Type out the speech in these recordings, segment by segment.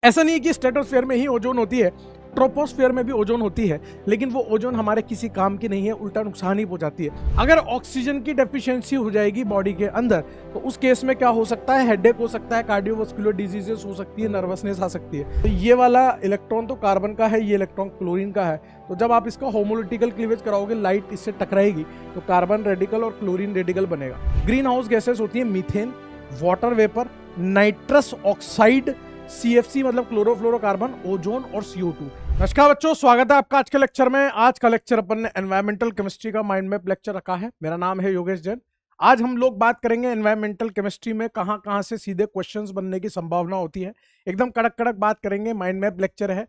ऐसा नहीं है कि स्ट्रेटोस्फेयर में ही ओजोन होती है, ट्रोपोस्फेयर में भी ओजोन होती है, लेकिन वो ओजोन हमारे किसी काम की नहीं है, उल्टा नुकसान ही पहुंचाती है। अगर ऑक्सीजन की डेफिशिएंसी हो जाएगी बॉडी के अंदर तो उस केस में क्या हो सकता है, हेडेक हो सकता है, कार्डियोवास्कुलर डिजीजेस हो सकती है, नर्वसनेस आ सकती है। तो ये वाला इलेक्ट्रॉन तो कार्बन का है, ये इलेक्ट्रॉन क्लोरीन का है। तो जब आप इसका होमोलिटिकल क्लीवेज कराओगे, लाइट इससे टकराएगी तो कार्बन रेडिकल और क्लोरीन रेडिकल बनेगा। ग्रीन हाउस गैसेस होती है methane, water vapour, nitrous oxide, CFC मतलब क्लोरोफ्लोरोकार्बन, ओजोन और CO2। नमस्कार बच्चों, स्वागत है आपका आज के लेक्चर में। आज का लेक्चर अपन ने एनवायरमेंटल केमिस्ट्री का माइंड मैप लेक्चर रखा है। मेरा नाम है योगेश जैन। आज हम लोग बात करेंगे एनवायरमेंटल केमिस्ट्री में कहां कहां से सीधे क्वेश्चंस बनने की संभावना होती है। एकदम कड़क कड़क बात करेंगे, माइंड मैप लेक्चर है,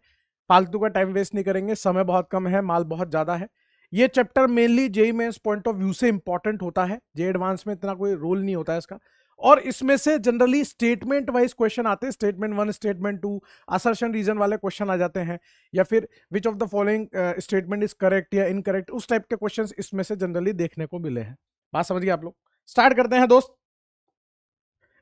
फालतू का टाइम वेस्ट नहीं करेंगे, समय बहुत कम है, माल बहुत ज्यादा है। ये chapter mainly JEE mains point of view से इंपॉर्टेंट होता है, जेईई एडवांस में इतना कोई रोल नहीं होता है इसका। और इसमें से जनरली स्टेटमेंट वाइज क्वेश्चन आते हैं, स्टेटमेंट 1, स्टेटमेंट 2, असर्शन रीजन वाले क्वेश्चन आ जाते हैं, या फिर which of the following statement is correct या इनकरेक्ट, उस टाइप के क्वेश्चंस इसमें से जनरली देखने को मिले हैं। बात समझ गए आप लोग? स्टार्ट करते हैं दोस्त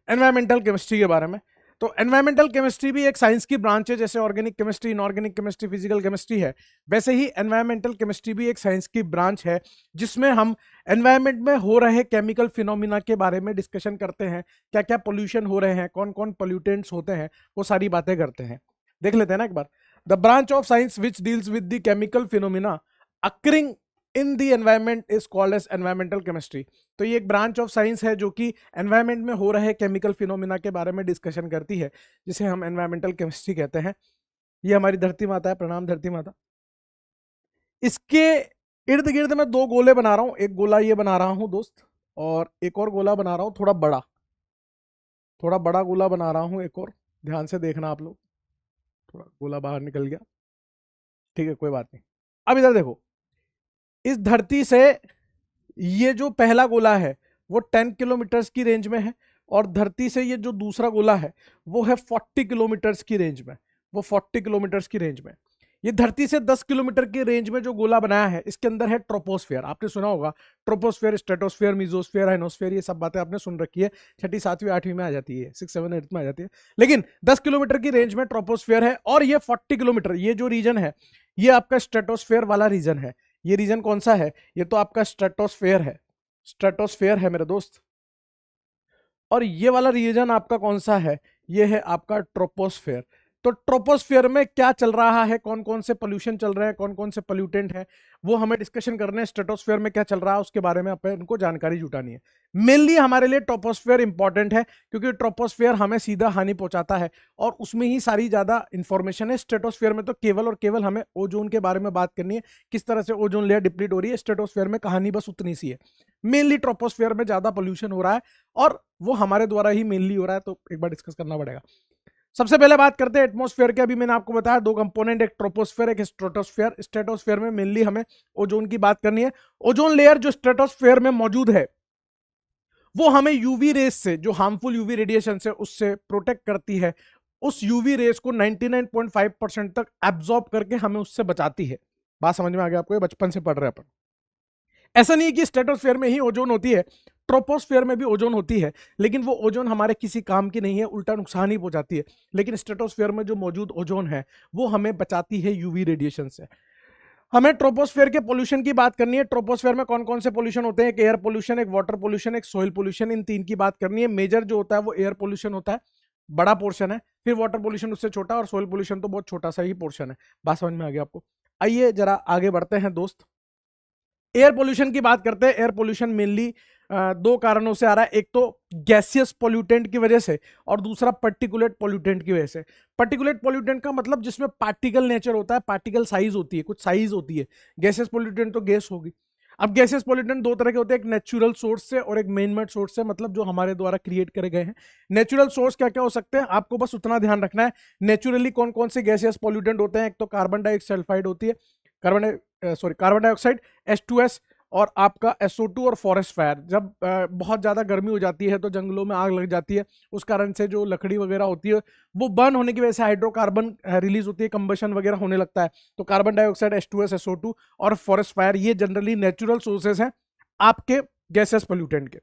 एनवायरमेंटल केमिस्ट्री के बारे में। तो एनवायरमेंटल केमिस्ट्री भी एक साइंस की ब्रांच है, जैसे organic chemistry, inorganic chemistry, physical chemistry है, वैसे ही एनवायरमेंटल केमिस्ट्री भी एक साइंस की ब्रांच है, जिसमें हम एनवायरमेंट में हो रहे केमिकल फिनोमिना के बारे में डिस्कशन करते हैं। क्या क्या पोल्यूशन हो रहे हैं, कौन कौन पोल्यूटेंट्स होते हैं, वो सारी बातें करते हैं। देख लेते हैं ना एक बार। The branch of science which deals with the chemical phenomena occurring in the environment is called as environmental chemistry. तो ये एक ब्रांच ऑफ साइंस है जो कि एनवायरमेंट में हो रहे केमिकल फिनोमिना के बारे में डिस्कशन करती है, जिसे हम एनवायरमेंटल केमिस्ट्री कहते हैं। ये हमारी धरती माता है, प्रणाम धरती माता। इसके इर्द गिर्द मैं दो गोले बना रहा हूं। एक गोला ये बना रहा हूं दोस्त, और एक और गोला बना रहा हूं थोड़ा बड़ा गोला बना रहा हूं एक और। ध्यान से देखना आप लोग, थोड़ा गोला बाहर निकल गया, ठीक है, कोई बात नहीं। अब इधर देखो, इस धरती से ये जो पहला गोला है वो 10 किलोमीटर्स की रेंज में है, और धरती से ये जो दूसरा गोला है वो है 40 किलोमीटर्स की रेंज में। वो 40 किलोमीटर्स की रेंज में। ये धरती से 10 किलोमीटर की रेंज में जो गोला बनाया है, इसके अंदर है ट्रोपोस्फेयर। आपने सुना होगा ट्रोपोस्फेयर, स्ट्रेटोस्फेयर, मीजोस्फेयर, आइनोस्फेयर, ये सब बातें आपने सुन रखी है, छठी, सातवीं, आठवीं में आ जाती है, 6, 7, 8 में आ जाती है। लेकिन 10 किलोमीटर की रेंज में ट्रोपोस्फेयर है, और ये 40 किलोमीटर, ये जो रीजन है ये आपका स्ट्रेटोस्फेयर वाला रीजन है। ये रीजन कौन सा है? ये तो आपका स्ट्रेटोस्फेयर है, स्ट्रेटोस्फेयर है मेरे दोस्त। और ये वाला रीजन आपका कौन सा है? ये है आपका ट्रोपोस्फेयर। तो ट्रोपोस्फेयर में क्या चल रहा है, कौन कौन से पोल्यूशन चल रहे हैं, कौन कौन से पोल्यूटेंट हैं, वो हमें डिस्कशन करने हैं। स्ट्रेटोस्फेयर में क्या चल रहा है उसके बारे में अपन को जानकारी जुटानी है। मेनली हमारे लिए ट्रोपोस्फेयर इंपॉर्टेंट है, क्योंकि ट्रोपोस्फेयर हमें सीधा हानि पहुंचाता है, और उसमें ही सारी ज्यादा इंफॉर्मेशन है। स्ट्रेटोस्फेयर में तो केवल और केवल हमें ओजोन के बारे में बात करनी है, किस तरह से ओजोन लेयर डिप्लीट हो रही है। स्ट्रेटोस्फेयर में कहानी बस उतनी सी है। मेनली ट्रोपोस्फेयर में ज्यादा पोल्यूशन हो रहा है, और वो हमारे द्वारा ही मेनली हो रहा है, तो एक बार डिस्कस करना पड़ेगा। सबसे पहले बात करते हैं एटमॉस्फेयर के। अभी मैंने आपको बताया दो कंपोनेंट, एक ट्रोपोस्फेयर, एक स्ट्रेटोस्फेयर। स्ट्रेटोस्फेयर में मेनली हमें ओजोन की बात करनी है। ओजोन लेयर जो स्ट्रेटोस्फेयर में मौजूद है वो हमें यूवी रेस से, जो हार्मफुल यूवी रेडिएशन से, उससे प्रोटेक्ट करती है। उस यूवी रेस को 99.5% तक एब्जॉर्ब करके हमें उससे बचाती है। बात समझ में आ गया आपको? ये बचपन से पढ़ रहे हैं अपन। ऐसा नहीं है कि स्ट्रेटोस्फेयर में ही ओजोन होती है, ट्रोपोस्फेयर में भी ओजोन होती है, लेकिन वो ओजोन हमारे किसी काम की नहीं है, उल्टा नुकसान ही पहुंचाती है। लेकिन स्ट्रेटोस्फेयर में जो मौजूद ओजोन है वो हमें बचाती है यूवी रेडिएशन से। हमें ट्रोपोस्फेयर के पोल्यूशन की बात करनी है। ट्रोपोस्फेयर में कौन कौन से पोल्यूशन होते हैं? एक एयर पोल्यूशन, एक वाटर पोल्यूशन, एक सॉइल पोल्यूशन। इन तीन की बात करनी है। मेजर जो होता है वो एयर पोल्यूशन होता है, बड़ा पोर्शन है। फिर वाटर पोल्यूशन उससे छोटा, और सॉइल पोल्यूशन तो बहुत छोटा सा ही पोर्शन है। बात समझ में आ गया आपको? आइए जरा आगे बढ़ते हैं दोस्त। एयर पोल्यूशन की बात करते हैं। एयर पोल्यूशन मेनली दो कारणों से आ रहा है। एक तो गैसियस पोल्यूटेंट की वजह से, और दूसरा पर्टिकुलेट पोल्यूटेंट की वजह से। पर्टिकुलेट पोल्यूटेंट का मतलब जिसमें पार्टिकल नेचर होता है, पार्टिकल साइज होती है, कुछ साइज होती है। गैसियस पोल्यूटेंट तो गैस होगी। अब गैसियस पोल्यूटेंट दो तरह के होते हैं, एक नेचुरल सोर्स से और एक मैन मेड सोर्स से, मतलब जो हमारे द्वारा क्रिएट करे गए हैं। नेचुरल सोर्स क्या क्या हो सकते हैं, आपको बस उतना ध्यान रखना है। नेचुरली कौन कौन से गैसियस पोल्यूटेंट होते हैं? एक तो कार्बन डाइऑक्साइड होती है, कार्बन डाइऑक्साइड, H2S, और आपका SO2 और फॉरेस्ट फायर। जब बहुत ज़्यादा गर्मी हो जाती है तो जंगलों में आग लग जाती है, उस कारण से जो लकड़ी वगैरह होती है वो बर्न होने की वजह से हाइड्रोकार्बन रिलीज होती है, कंबशन वगैरह होने लगता है। तो कार्बन डाइऑक्साइड, H2S, SO2 और फॉरेस्ट फायर, ये जनरली नेचुरल सोर्सेज हैं आपके गैसेस पोल्यूटेंट के।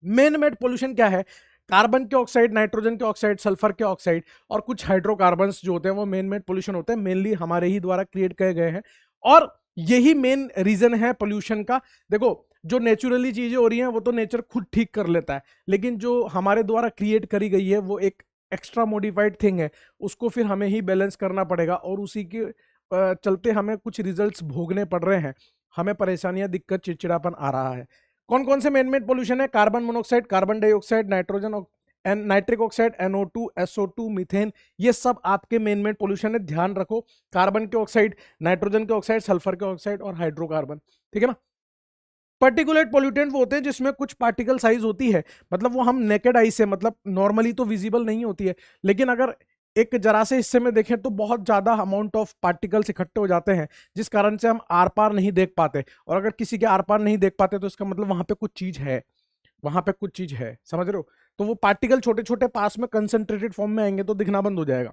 मेन मेड पोल्यूशन क्या है? कार्बन के ऑक्साइड, नाइट्रोजन के ऑक्साइड, सल्फर के ऑक्साइड और कुछ हाइड्रोकार्बन्स जो होते हैं वो मेन पोल्यूशन होते हैं, मेनली हमारे ही द्वारा क्रिएट किए गए हैं। और यही मेन रीजन है पोल्यूशन का। देखो, जो नेचुरली चीजें हो रही हैं वो तो नेचर खुद ठीक कर लेता है, लेकिन जो हमारे द्वारा क्रिएट करी गई है वो एक एक्स्ट्रा मॉडिफाइड थिंग है, उसको फिर हमें ही बैलेंस करना पड़ेगा, और उसी के चलते हमें कुछ रिजल्ट्स भोगने पड़ रहे हैं, हमें परेशानियां, दिक्कत, चिड़चिड़ापन आ रहा है। कौन कौन से मेन पोल्यूशन है? Carbon monoxide, carbon dioxide, nitrogen, nitric oxide, NO2, SO2, methane, ये सब आपके मेन पोल्यूशन है, ध्यान रखो। कार्बन के ऑक्साइड, नाइट्रोजन के ऑक्साइड, सल्फर के ऑक्साइड और हाइड्रोकार्बन, ठीक है ना। पर्टिकुलेट पोल्यूटेंट वो होते हैं जिसमें कुछ पार्टिकल साइज होती है, मतलब वो हम नेकेड आई से, मतलब नॉर्मली तो विजिबल नहीं होती है, लेकिन अगर एक जरा से हिस्से में देखें तो बहुत ज्यादा अमाउंट ऑफ पार्टिकल्स इकट्ठे हो जाते हैं, जिस कारण से हम आर पार नहीं देख पाते। और अगर किसी के आर पार नहीं देख पाते तो इसका मतलब वहां पे कुछ चीज है, वहां पे कुछ चीज है, समझ रहे हो। तो वो पार्टिकल छोटे छोटे पास में कंसंट्रेटेड फॉर्म में आएंगे तो दिखना बंद हो जाएगा,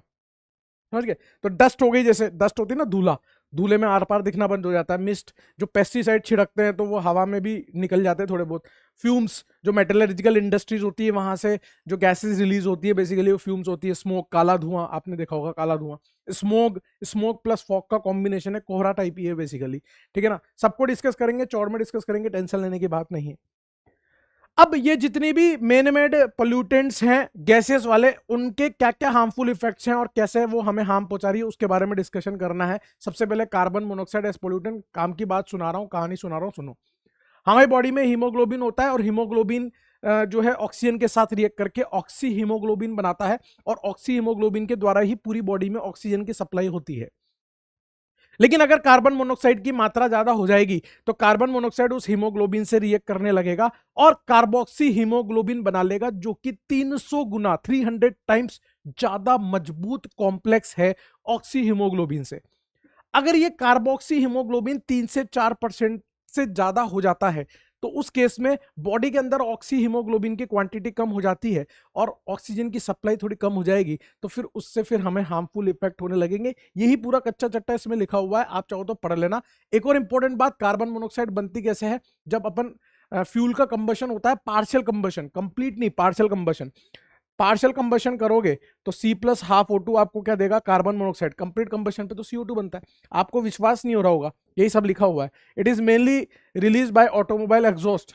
समझ गए। तो डस्ट हो गई, जैसे डस्ट होती है ना, धूला, धूले में आर पार दिखना बंद हो जाता है। मिस्ट, जो पेस्टिसाइड छिड़कते हैं तो वो हवा में भी निकल जाते हैं थोड़े बहुत। फ्यूम्स, जो मेटलर्जिकल इंडस्ट्रीज होती है वहां से जो गैसेस रिलीज होती है, बेसिकली वो फ्यूम्स होती है। स्मोक, काला धुआं, आपने देखा होगा काला धुआं। स्मोक, स्मोक प्लस फॉग का कॉम्बिनेशन है, कोहरा टाइप ही है बेसिकली, ठीक है ना। सबको डिस्कस करेंगे, चौड़ में डिस्कस करेंगे, टेंशन लेने की बात नहीं है। अब ये जितनी भी मेन मेड पोल्यूटेंट्स हैं गैसेस वाले, उनके क्या क्या हार्मफुल इफेक्ट्स हैं और कैसे वो हमें हार्म पहुंचा रही है, उसके बारे में डिस्कशन करना है। सबसे पहले कार्बन मोनोऑक्साइड एज पोल्यूटेंट, काम की बात सुना रहा हूं, कहानी सुना रहा हूं, सुनो। हमारी बॉडी में हीमोग्लोबिन होता है, और हीमोग्लोबिन जो है ऑक्सीजन के साथ रिएक्ट करके ऑक्सी हीमोग्लोबिन बनाता है, और ऑक्सी हीमोग्लोबिन के द्वारा ही पूरी बॉडी में ऑक्सीजन की सप्लाई होती है। लेकिन अगर कार्बन मोनोऑक्साइड की मात्रा ज्यादा हो जाएगी तो कार्बन मोनोऑक्साइड उस हीमोग्लोबिन से रिएक्ट करने लगेगा और कार्बोक्सी हीमोग्लोबिन बना लेगा, जो कि 300 गुना, 300 टाइम्स ज्यादा मजबूत कॉम्प्लेक्स है ऑक्सी हीमोग्लोबिन से। अगर ये कार्बोक्सी हीमोग्लोबिन 3 से 4% से ज्यादा हो जाता है तो उस केस में बॉडी के अंदर ऑक्सी हीमोग्लोबिन की क्वांटिटी कम हो जाती है और ऑक्सीजन की सप्लाई थोड़ी कम हो जाएगी, तो फिर उससे फिर हमें हार्मफुल इफेक्ट होने लगेंगे। यही पूरा कच्चा चट्टा इसमें लिखा हुआ है, आप चाहो तो पढ़ लेना। एक और इंपॉर्टेंट बात, कार्बन मोनोऑक्साइड बनती कैसे है? जब अपन फ्यूल का कंबशन होता है, पार्शियल कंबशन, कंप्लीट नहीं, पार्शियल कंबशन। पार्शियल कंबशन करोगे तो C+½ आपको क्या देगा? Carbon monoxide. कंप्लीट कंबशन पे तो CO2 बनता है। आपको विश्वास नहीं हो रहा होगा, यही सब लिखा हुआ है। It is mainly release by automobile exhaust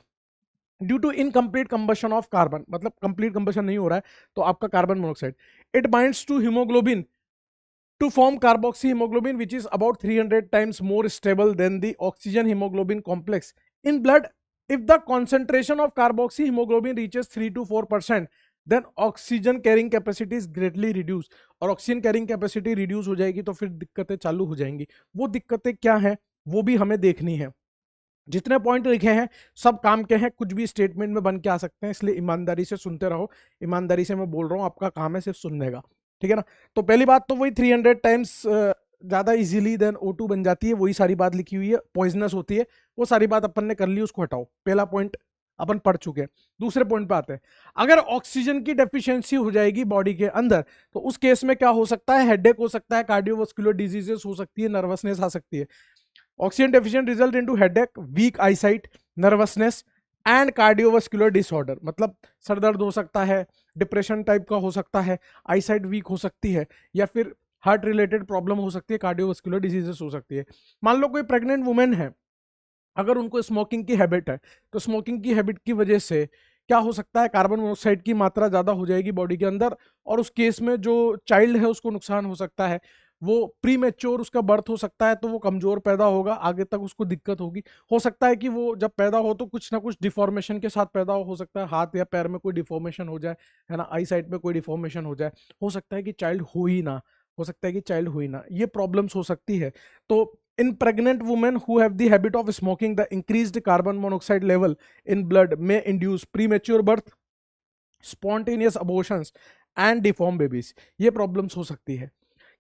due to incomplete combustion of carbon, मतलब कंप्लीट कंबशन नहीं हो रहा है तो आपका carbon monoxide. It binds to haemoglobin to form carboxyhemoglobin, which is about 300 times more stable than the oxygen hemoglobin complex in blood. If the concentration of carboxyhemoglobin reaches 3 to 4%, then oxygen carrying capacity is greatly reduced. और oxygen carrying capacity reduce हो जाएगी तो फिर दिक्कतें चालू हो जाएंगी। वो दिक्कतें क्या हैं वो भी हमें देखनी है। जितने पॉइंट लिखे हैं सब काम के हैं, कुछ भी स्टेटमेंट में बन के आ सकते हैं, इसलिए ईमानदारी से सुनते रहो। ईमानदारी से मैं बोल रहा हूँ, आपका काम है सिर्फ सुनने का, ठीक है ना। तो पहली बात तो वही 300 टाइम्स ज्यादा इजीली देन O2 बन जाती है, वही सारी बात लिखी हुई है। पॉइजनस होती है, वो सारी बात अपन ने कर ली, उसको हटाओ। पहला पॉइंट अपन पढ़ चुके हैं। दूसरे पॉइंट पे आते हैं। अगर ऑक्सीजन की डेफिशिएंसी हो जाएगी बॉडी के अंदर तो उस केस में क्या हो सकता है? हेडेक हो सकता है, कार्डियोवास्कुलर डिजीजेस हो सकती है, नर्वसनेस आ सकती है। Oxygen deficient result into headache, weak eyesight, nervousness and cardiovascular disorder, मतलब सर दर्द हो सकता है, डिप्रेशन टाइप का हो सकता है, आईसाइट वीक हो सकती है, या फिर हार्ट रिलेटेड प्रॉब्लम हो सकती है, कार्डियोवास्कुलर डिजीजेस हो सकती है। मान लो कोई प्रेग्नेंट वुमेन है, अगर उनको स्मोकिंग की हैबिट है तो स्मोकिंग की हैबिट की वजह से क्या हो सकता है? कार्बन मोनोऑक्साइड की मात्रा ज्यादा हो जाएगी बॉडी के अंदर, और उस केस में जो चाइल्ड है उसको नुकसान हो सकता है। वो प्री मैच्योर उसका बर्थ हो सकता है, तो वो कमजोर पैदा होगा, आगे तक उसको दिक्कत होगी। हो सकता है कि वो जब पैदा हो तो कुछ ना कुछ डिफॉर्मेशन के साथ पैदा हो सकता है, हाथ या पैर में कोई डिफॉर्मेशन हो जाए, है ना, आई साइट में कोई डिफॉर्मेशन हो जाए। हो सकता है कि चाइल्ड हो ही ना, हो सकता है कि चाइल्ड हो ही ना, ये प्रॉब्लम्स हो सकती है। तो in pregnant women who have the habit of smoking, the increased carbon monoxide level in blood may induce premature birth, spontaneous abortions and deformed babies। ये प्रॉब्लम्स हो सकती है।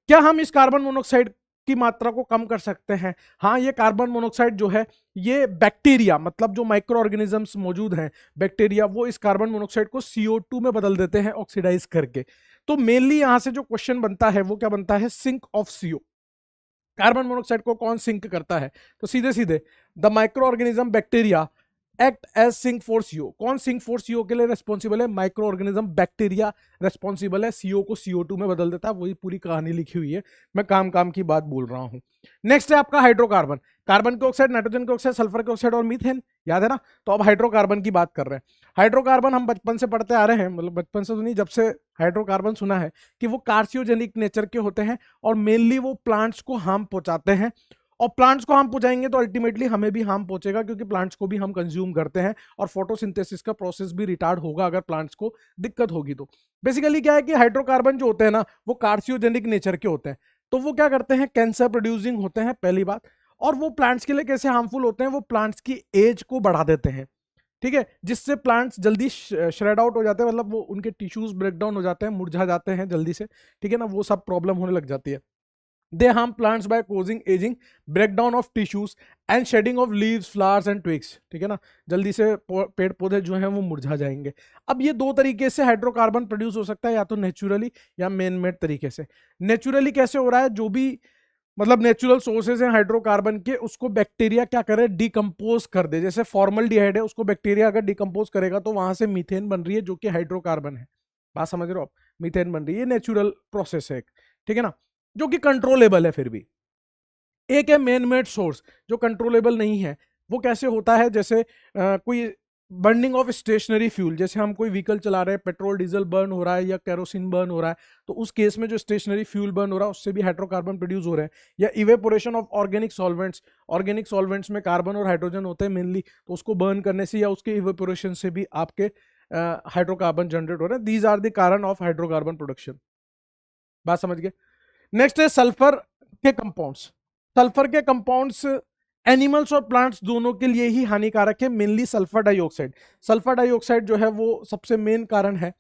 क्या हम इस कार्बन मोनोऑक्साइड की मात्रा को कम कर सकते हैं? हाँ, ये कार्बन मोनोऑक्साइड जो है, ये बैक्टीरिया, मतलब जो माइक्रो ऑर्गेनिजम्स मौजूद हैं, बैक्टीरिया, वो इस कार्बन मोनोऑक्साइड को CO2 में बदल देते हैं ऑक्सीडाइज करके। तो मेनली यहां से जो क्वेश्चन बनता है वो क्या बनता है? Sink of CO। Carbon monoxide को कौन सिंक करता है? तो सीधे सीधे the microorganism bacteria act as sink for CO. कौन सिंक फॉर सीओ के लिए रेस्पॉन्सिबल है? माइक्रो ऑर्गेनिज्म, बैक्टीरिया रेस्पॉन्सिबल है, सीओ को CO2 में बदल देता है। वही पूरी कहानी लिखी हुई है, मैं काम काम की बात बोल रहा हूं। नेक्स्ट है आपका हाइड्रोकार्बन। कार्बन के ऑक्साइड, नाइट्रोजन के ऑक्साइड, सल्फर के ऑक्साइड और मीथेन, याद है ना? तो अब हाइड्रोकार्बन की बात कर रहे हैं। हाइड्रोकार्बन हम बचपन से पढ़ते आ रहे हैं, मतलब बचपन से तो नहीं, जब से हाइड्रोकार्बन सुना है कि वो कार्सियोजेनिक नेचर के होते हैं और मेनली वो प्लांट्स को हार्म पहुंचाते हैं। और प्लांट्स को हार्म पहुंचाएंगे तो अल्टीमेटली हमें भी हार्म पहुंचेगा, क्योंकि प्लांट्स को भी हम कंज्यूम करते हैं और फोटोसिंथेसिस का प्रोसेस भी रिटार्ड होगा अगर प्लांट्स को दिक्कत होगी तो। बेसिकली क्या है कि हाइड्रोकार्बन जो होते हैं ना, वो कार्सियोजेनिक नेचर के होते हैं। तो वो क्या करते हैं? कैंसर प्रोड्यूसिंग होते हैं, पहली बात। और वो प्लांट्स के लिए कैसे हार्मफुल होते हैं? वो प्लांट्स की एज को बढ़ा देते हैं, ठीक है, जिससे प्लांट्स जल्दी श्रेड आउट हो जाते हैं, मतलब वो उनके टिश्यूज ब्रेक डाउन हो जाते हैं, मुरझा जाते हैं जल्दी से, ठीक है ना, वो सब प्रॉब्लम होने लग जाती है। They harm plants by causing aging, breakdown of tissues and shedding of leaves, flowers and twigs, ठीक है ना, जल्दी से पेड़ पौधे जो हैं वो मुरझा जाएंगे। अब ये दो तरीके से हाइड्रोकार्बन प्रोड्यूस हो सकता है, या तो नेचुरली या मैन मेड तरीके से। नेचुरली कैसे हो रहा है? जो भी मतलब नेचुरल सोर्सेज हैं हाइड्रोकार्बन के, उसको बैक्टीरिया क्या करे? डिकम्पोज कर दे। जैसे फॉर्मल्डिहाइड है, उसको बैक्टीरिया अगर डिकम्पोज करेगा तो वहां से मीथेन बन रही है, जो कि हाइड्रोकार्बन है। बात समझ रहे हो आप? मीथेन बन रही है, नेचुरल प्रोसेस है एक, ठीक है ना, जो कि कंट्रोलेबल है। फिर भी एक है मैन मेड सोर्स, जो कंट्रोलेबल नहीं है। वो कैसे होता है? जैसे कोई बर्निंग ऑफ स्टेशनरी फ्यूल, जैसे हम कोई व्हीकल चला रहे हैं, पेट्रोल डीजल बर्न हो रहा है या केरोसिन बर्न हो रहा है, तो उस केस में जो स्टेशनरी फ्यूल बर्न हो रहा है उससे भी हाइड्रोकार्बन प्रोड्यूस हो रहे हैं। या evaporation of organic solvents, organic solvents में कार्बन और हाइड्रोजन होते हैं मेनली, तो उसको बर्न करने से या उसके इवेपोरेशन से भी आपके हाइड्रोकार्बन जनरेट हो रहे हैं। दीज आर द कारण ऑफ हाइड्रोकार्बन प्रोडक्शन। बात समझ गए? नेक्स्ट है सल्फर के कंपाउंड्स। सल्फर के कंपाउंड्स एनिमल्स और प्लांट्स दोनों के लिए ही हानिकारक है, mainly sulphur dioxide. Sulphur dioxide जो है वो सबसे मेन कारण है,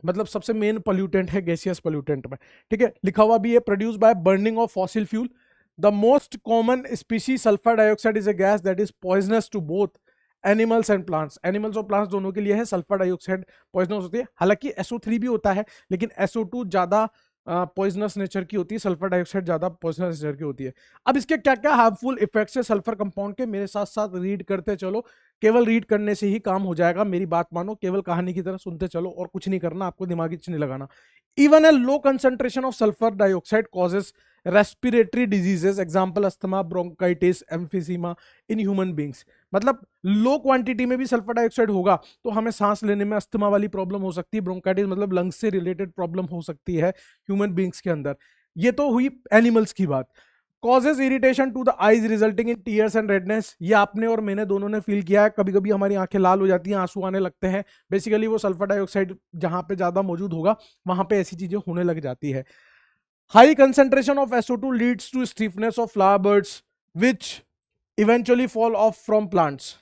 मतलब सबसे मेन पोल्यूटेंट है गैसियस पोल्यूटेंट में, ठीक है। लिखा हुआ भी है, produce by burning of fossil fuel. The most common species sulphur dioxide is a gas that is poisonous to both animals and plants. Animals और प्लांट्स दोनों के लिए है सल्फर डाइऑक्साइड पॉइजनस होती है। हालांकि SO3 भी होता है, लेकिन SO2 ज्यादा पॉइजनस नेचर की होती है, सल्फर डाइऑक्साइड ज्यादा पॉइजनस नेचर की होती है। अब इसके क्या क्या हार्मफुल इफेक्ट्स है सल्फर कंपाउंड के, मेरे साथ साथ रीड करते चलो। केवल रीड करने से ही काम हो जाएगा, मेरी बात मानो, केवल कहानी की तरह सुनते चलो और कुछ नहीं करना, आपको दिमागी कुछ नहीं लगाना। Even a low concentration of sulphur dioxide causes respiratory diseases, example asthma, bronchitis, emphysema in human beings. मतलब लो क्वांटिटी में भी सल्फर डाइऑक्साइड होगा तो हमें सांस लेने में अस्थमा वाली प्रॉब्लम हो सकती है, ब्रोंकाइटिस मतलब लंग्स से रिलेटेड प्रॉब्लम हो सकती है ह्यूमन बींग्स के अंदर। ये तो हुई एनिमल्स की बात। Causes irritation to the eyes resulting in tears and redness, ये आपने और मैंने दोनों ने फील किया है, कभी कभी हमारी आंखें लाल हो जाती हैं, आंसू आने लगते हैं। बेसिकली वो सल्फर डाइऑक्साइड जहां पे ज्यादा मौजूद होगा वहां पे ऐसी चीजें होने लग जाती है। High concentration of SO2 leads to stiffness of flower buds which eventually fall off from plants,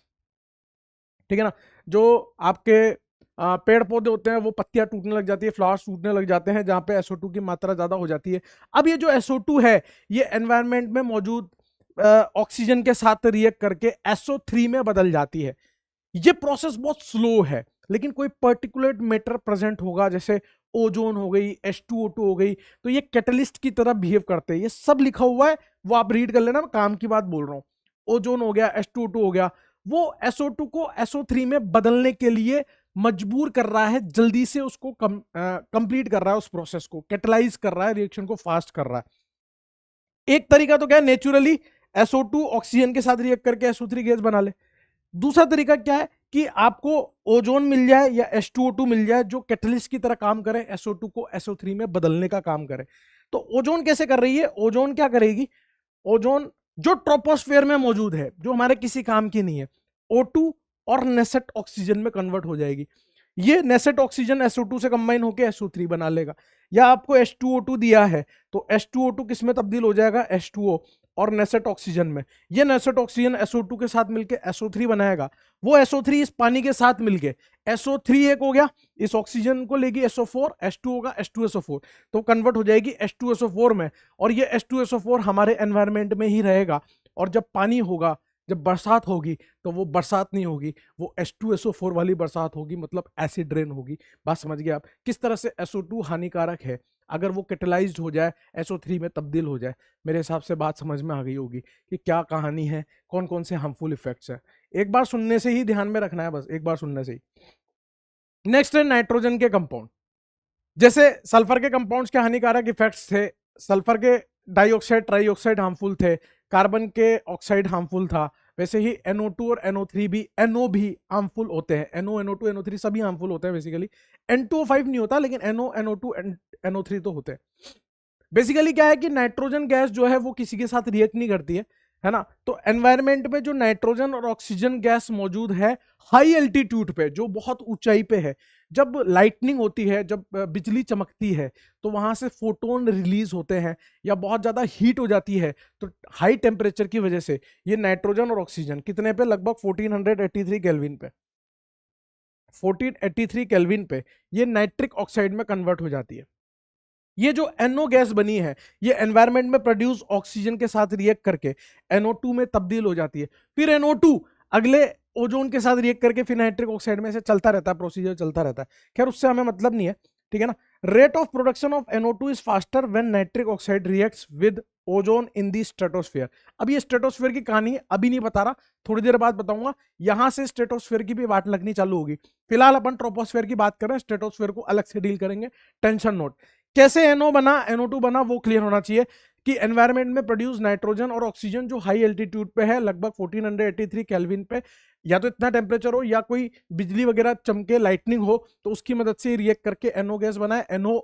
ठीक है ना। जो आपके पेड़ पौधे होते हैं वो पत्तियां टूटने लग जाती है, फ्लावर्स टूटने लग जाते हैं जहां पे SO2 की मात्रा ज्यादा हो जाती है। अब ये जो SO2 है ये एनवायरनमेंट में मौजूद ऑक्सीजन के साथ रिएक्ट करके SO3 में बदल जाती है। ये प्रोसेस बहुत स्लो है, लेकिन कोई पर्टिकुलर मैटर प्रेजेंट होगा, जैसे ओजोन हो गई, H2O2 हो गई, तो ये कैटलिस्ट की तरह बिहेव करते हैं। ये सब लिखा हुआ है, वो आप रीड कर लेना, मैं काम की बात बोल रहा हूँ। ओजोन हो गया, H2O2 हो गया, वो SO2 को SO3 में बदलने के लिए मजबूर कर रहा है, जल्दी से उसको कंप्लीट कर रहा है, उस प्रोसेस को कैटलाइज कर रहा है, रिएक्शन को फास्ट कर रहा है। एक तरीका तो क्या है, नेचुरली SO2 ऑक्सीजन के साथ रिएक्ट करके SO3 गैस बना ले। दूसरा तरीका क्या है कि आपको ओजोन मिल जाए या H2O2 मिल जाए जो कैटलिस्ट की तरह काम करे, SO2 को SO3 में बदलने का काम करे। तो ओजोन कैसे कर रही है? ओजोन क्या करेगी? ओजोन जो ट्रोपोस्फेयर में मौजूद है, जो हमारे किसी काम की नहीं है, O2 और नेसेट ऑक्सीजन में कन्वर्ट हो जाएगी। ये नेसेट ऑक्सीजन SO2 से कंबाइन होकर SO3 बना लेगा। या आपको H2O2 दिया है तो H2O2 किस में तब्दील हो जाएगा? H2O और नेसेट ऑक्सीजन में। ये नेसेट ऑक्सीजन SO2 के साथ मिलके SO3 बनाएगा। वो SO3 इस पानी के साथ मिलके SO3 एक हो गया, इस ऑक्सीजन को लेगी SO4, H2 होगा H2SO4, तो कन्वर्ट हो जाएगी H2SO4 में। और ये H2SO4 हमारे एनवायरमेंट में ही रहेगा। और जब पानी होगा, जब बरसात होगी, तो वो बरसात नहीं होगी, वो H2SO4 वाली बरसात होगी, मतलब एसिड रेन होगी। बात समझ गए आप किस तरह से SO2 हानिकारक है अगर वो कैटलाइज्ड हो जाए, SO3 में तब्दील हो जाए। मेरे हिसाब से बात समझ में आ गई होगी कि क्या कहानी है, कौन कौन से हार्मफुल इफेक्ट्स है। एक बार सुनने से ही ध्यान में रखना है, बस एक बार सुनने से ही। नेक्स्ट है नाइट्रोजन के कंपाउंड। जैसे सल्फर के कंपाउंड्स के हानिकारक इफेक्ट्स थे, सल्फर के डाइऑक्साइड ट्राइऑक्साइड हार्मफुल थे, कार्बन के ऑक्साइड हार्मफुल था, वैसे ही NO2 और NO3 भी, NO भी हार्मफुल होते हैं, NO NO2 NO3 सभी हार्मफुल होते हैं बेसिकली। N2O5 नहीं होता, लेकिन NO NO2 NO3 तो होते हैं। बेसिकली क्या है कि नाइट्रोजन गैस जो है वो किसी के साथ रिएक्ट नहीं करती है ना। तो एनवायरनमेंट में जो नाइट्रोजन और ऑक्सीजन गैस मौजूद है हाई एल्टीट्यूड पे, जो बहुत ऊंचाई पे है, जब लाइटनिंग होती है, जब बिजली चमकती है, तो वहां से फोटोन रिलीज होते हैं या बहुत ज्यादा हीट हो जाती है, तो हाई टेम्परेचर की वजह से ये नाइट्रोजन और ऑक्सीजन कितने पे, लगभग 1483 केल्विन पे, 1483 केल्विन पे ये नाइट्रिक ऑक्साइड में कन्वर्ट हो जाती है। ये जो NO गैस बनी है, ये एनवायरनमेंट में प्रोड्यूस ऑक्सीजन के साथ रिएक्ट करके NO2 में तब्दील हो जाती है। फिर NO2 अगले ओजोन के साथ रिएक्ट करके फिर नाइट्रिक ऑक्साइड में से चलता रहता है, प्रोसीजर चलता रहता है। खैर उससे हमें मतलब नहीं है, ठीक है ना। Rate of production of NO2 is faster when nitric oxide reacts with ozone in the stratosphere. अब ये स्ट्रेटोस्फेयर की कहानी अभी नहीं बता रहा, थोड़ी देर बाद बताऊंगा। यहां से स्ट्रेटोस्फेयर की भी बात लगनी चालू होगी। फिलहाल अपन ट्रोपोस्फेयर की बात कर रहे हैं, स्ट्रेटोस्फेयर को अलग से डील करेंगे, टेंशन नोट। कैसे NO बना, NO2 बना, वो क्लियर होना चाहिए कि एनवायरनमेंट में प्रोड्यूस नाइट्रोजन और ऑक्सीजन जो हाई एल्टीट्यूड पे है, लगभग 1483 केल्विन पे, या तो इतना टेम्परेचर हो या कोई बिजली वगैरह चमके, लाइटनिंग हो, तो उसकी मदद से रिएक्ट करके NO गैस बनाए, NO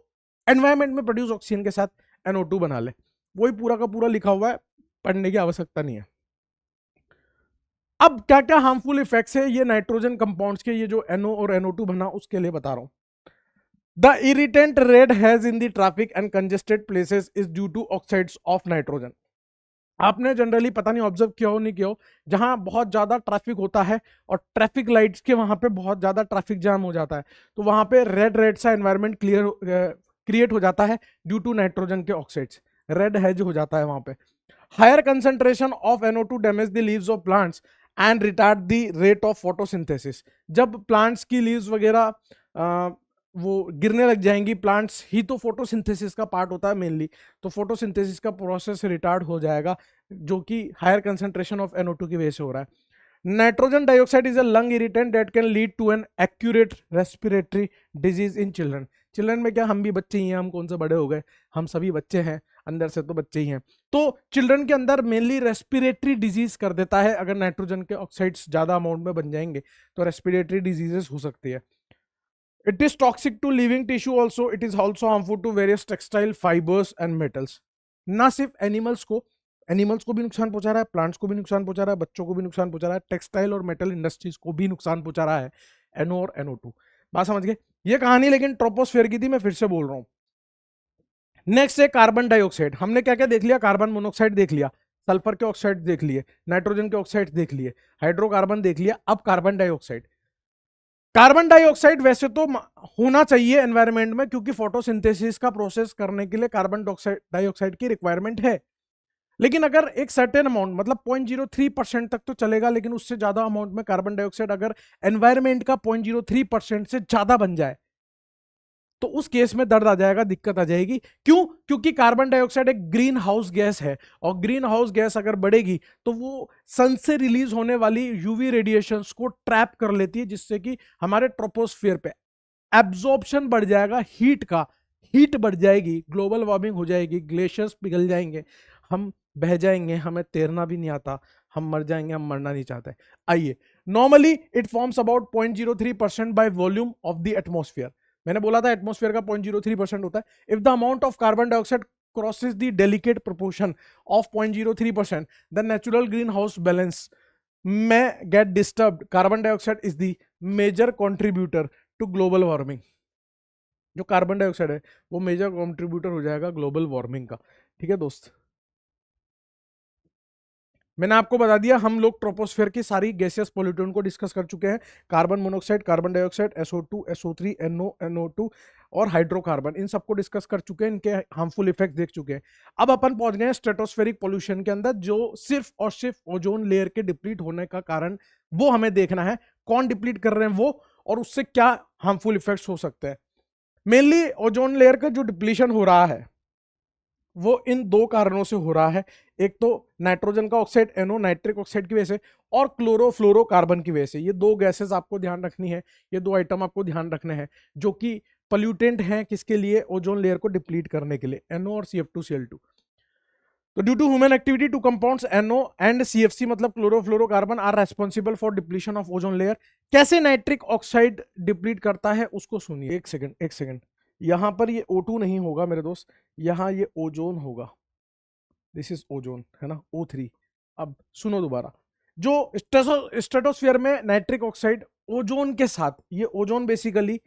एनवायरनमेंट में प्रोड्यूस ऑक्सीजन के साथ NO2 बना ले। वही पूरा का पूरा लिखा हुआ है, पढ़ने की आवश्यकता नहीं है। अब क्या क्या हार्मफुल इफेक्ट्स है ये नाइट्रोजन कंपाउंड्स के, ये जो NO और NO2 बना उसके लिए बता रहा हूं। The irritant red haze in the traffic and congested places is due to oxides of nitrogen. आपने जनरली पता नहीं ऑब्जर्व किया हो नहीं किया हो, जहां बहुत ज्यादा ट्रैफिक होता है और ट्रैफिक लाइट्स के वहां पे बहुत ज्यादा ट्रैफिक जाम हो जाता है, तो वहां पे रेड रेड सा एनवायरनमेंट क्रिएट हो जाता है ड्यू टू नाइट्रोजन के ऑक्साइड्स, रेड हेज हो जाता है वहां पे। Higher concentration of NO2 damage the leaves of plants and retard the rate of photosynthesis. जब प्लांट्स की लीव्स वगैरह वो गिरने लग जाएंगी, प्लांट्स ही तो फोटोसिंथेसिस का पार्ट होता है मेनली, तो फोटोसिंथेसिस का प्रोसेस रिटार्ड हो जाएगा, जो कि हायर कंसेंट्रेशन ऑफ NO2 की वजह से हो रहा है। Nitrogen dioxide is a lung irritant that can lead to an accurate respiratory disease in children. Children में क्या, हम भी बच्चे ही हैं, हम कौन से बड़े हो गए, हम सभी बच्चे हैं, अंदर से तो बच्चे ही हैं। तो चिल्ड्रन के अंदर मेनली रेस्पिरेटरी डिजीज कर देता है, अगर नाइट्रोजन के ऑक्साइड्स ज्यादा अमाउंट में बन जाएंगे तो रेस्पिरेटरी डिजीजेस हो सकती है। It is toxic to living tissue also. It is also harmful to various textile fibers and metals. ना सिर्फ एनिमल्स को भी नुकसान पहुंचा रहा है, प्लांट्स को भी नुकसान पहुंचा रहा है, बच्चों को भी नुकसान पहुंचा रहा है, टेक्सटाइल और मेटल इंडस्ट्रीज को भी नुकसान पहुंचा रहा है NO और NO2। बात समझ गए। ये कहानी लेकिन ट्रोपोस्फेयर की थी, मैं फिर से बोल रहा हूं। नेक्स्ट है कार्बन डाइऑक्साइड। हमने क्या क्या देख लिया, कार्बन मोनोऑक्साइड देख लिया, सल्फर के ऑक्साइड देख लिए, नाइट्रोजन के ऑक्साइड देख लिए, हाइड्रोकार्बन देख लिया, अब कार्बन डाइऑक्साइड। कार्बन डाइऑक्साइड वैसे तो होना चाहिए एनवायरनमेंट में, क्योंकि फोटोसिंथेसिस का प्रोसेस करने के लिए कार्बन डाइऑक्साइड की रिक्वायरमेंट है, लेकिन अगर एक सर्टेन अमाउंट, मतलब 0.03% तक तो चलेगा, लेकिन उससे ज्यादा अमाउंट में कार्बन डाइऑक्साइड अगर एनवायरनमेंट का 0.03% से ज्यादा बन जाए तो उस केस में दर्द आ जाएगा, दिक्कत आ जाएगी। क्यों? क्योंकि कार्बन डाइऑक्साइड एक ग्रीन हाउस गैस है, और ग्रीन हाउस गैस अगर बढ़ेगी तो वो सन से रिलीज होने वाली यूवी रेडिएशंस को ट्रैप कर लेती है, जिससे कि हमारे ट्रोपोस्फियर पे एब्जॉर्प्शन बढ़ जाएगा हीट का, हीट बढ़ जाएगी, ग्लोबल वार्मिंग हो जाएगी, ग्लेशियर्स पिघल जाएंगे, हम बह जाएंगे, हमें तैरना भी नहीं आता, हम मर जाएंगे, हम मरना नहीं चाहते। आइए, normally it forms about 0.03% by volume of the atmosphere. मैंने बोला था एटमॉस्फेयर का 0.03% होता है। If the amount of carbon dioxide crosses the delicate proportion of 0.03%, the natural greenhouse balance may get disturbed. Carbon dioxide is the major contributor to global warming. जो carbon dioxide है वो major contributor हो जाएगा global warming का। ठीक है दोस्त, मैंने आपको बता दिया, हम लोग ट्रोपोस्फेयर की सारी गैसियस पॉल्यूटेंट को डिस्कस कर चुके हैं। Carbon monoxide, carbon dioxide, SO2, SO3, NO, NO2 और हाइड्रोकार्बन, इन सबको डिस्कस कर चुके हैं, इनके हार्मफुल इफेक्ट देख चुके हैं। अब अपन पहुंच गए हैं स्ट्रेटोस्फेरिक पॉल्यूशन के अंदर, जो सिर्फ और सिर्फ ओजोन लेयर के डिप्लीट होने का कारण, वो हमें देखना है, कौन डिप्लीट कर रहे हैं वो, और उससे क्या हार्मफुल इफेक्ट्स हो सकते हैं। मेनली ओजोन लेयर का जो डिप्लीशन हो रहा है, वो इन दो कारणों से हो रहा है, एक तो नाइट्रोजन का ऑक्साइड NO नाइट्रिक ऑक्साइड की वजह से, और क्लोरोफ्लोरोकार्बन की वजह से। ये दो गैसेस आपको ध्यान रखनी है, ये दो आइटम आपको ध्यान रखने हैं जो कि पॉल्यूटेंट हैं किसके लिए, ओजोन लेयर को डिप्लीट करने के लिए, NO और CF2Cl2। तो due to human activity two compounds NO and CFC मतलब chlorofluorocarbon are responsible for depletion of ozone layer. कैसे नाइट्रिक ऑक्साइड डिप्लीट करता है उसको सुनिए। एक सेकंड, यहां पर ये O2 नहीं होगा मेरे दोस्त, यहां ये ओजोन होगा, दिस इज ओजोन, है ना, O3। अब सुनो दोबारा, जो स्ट्रेटोस्फीयर में नाइट्रिक ऑक्साइड ओजोन के साथ, ये ओजोन बेसिकली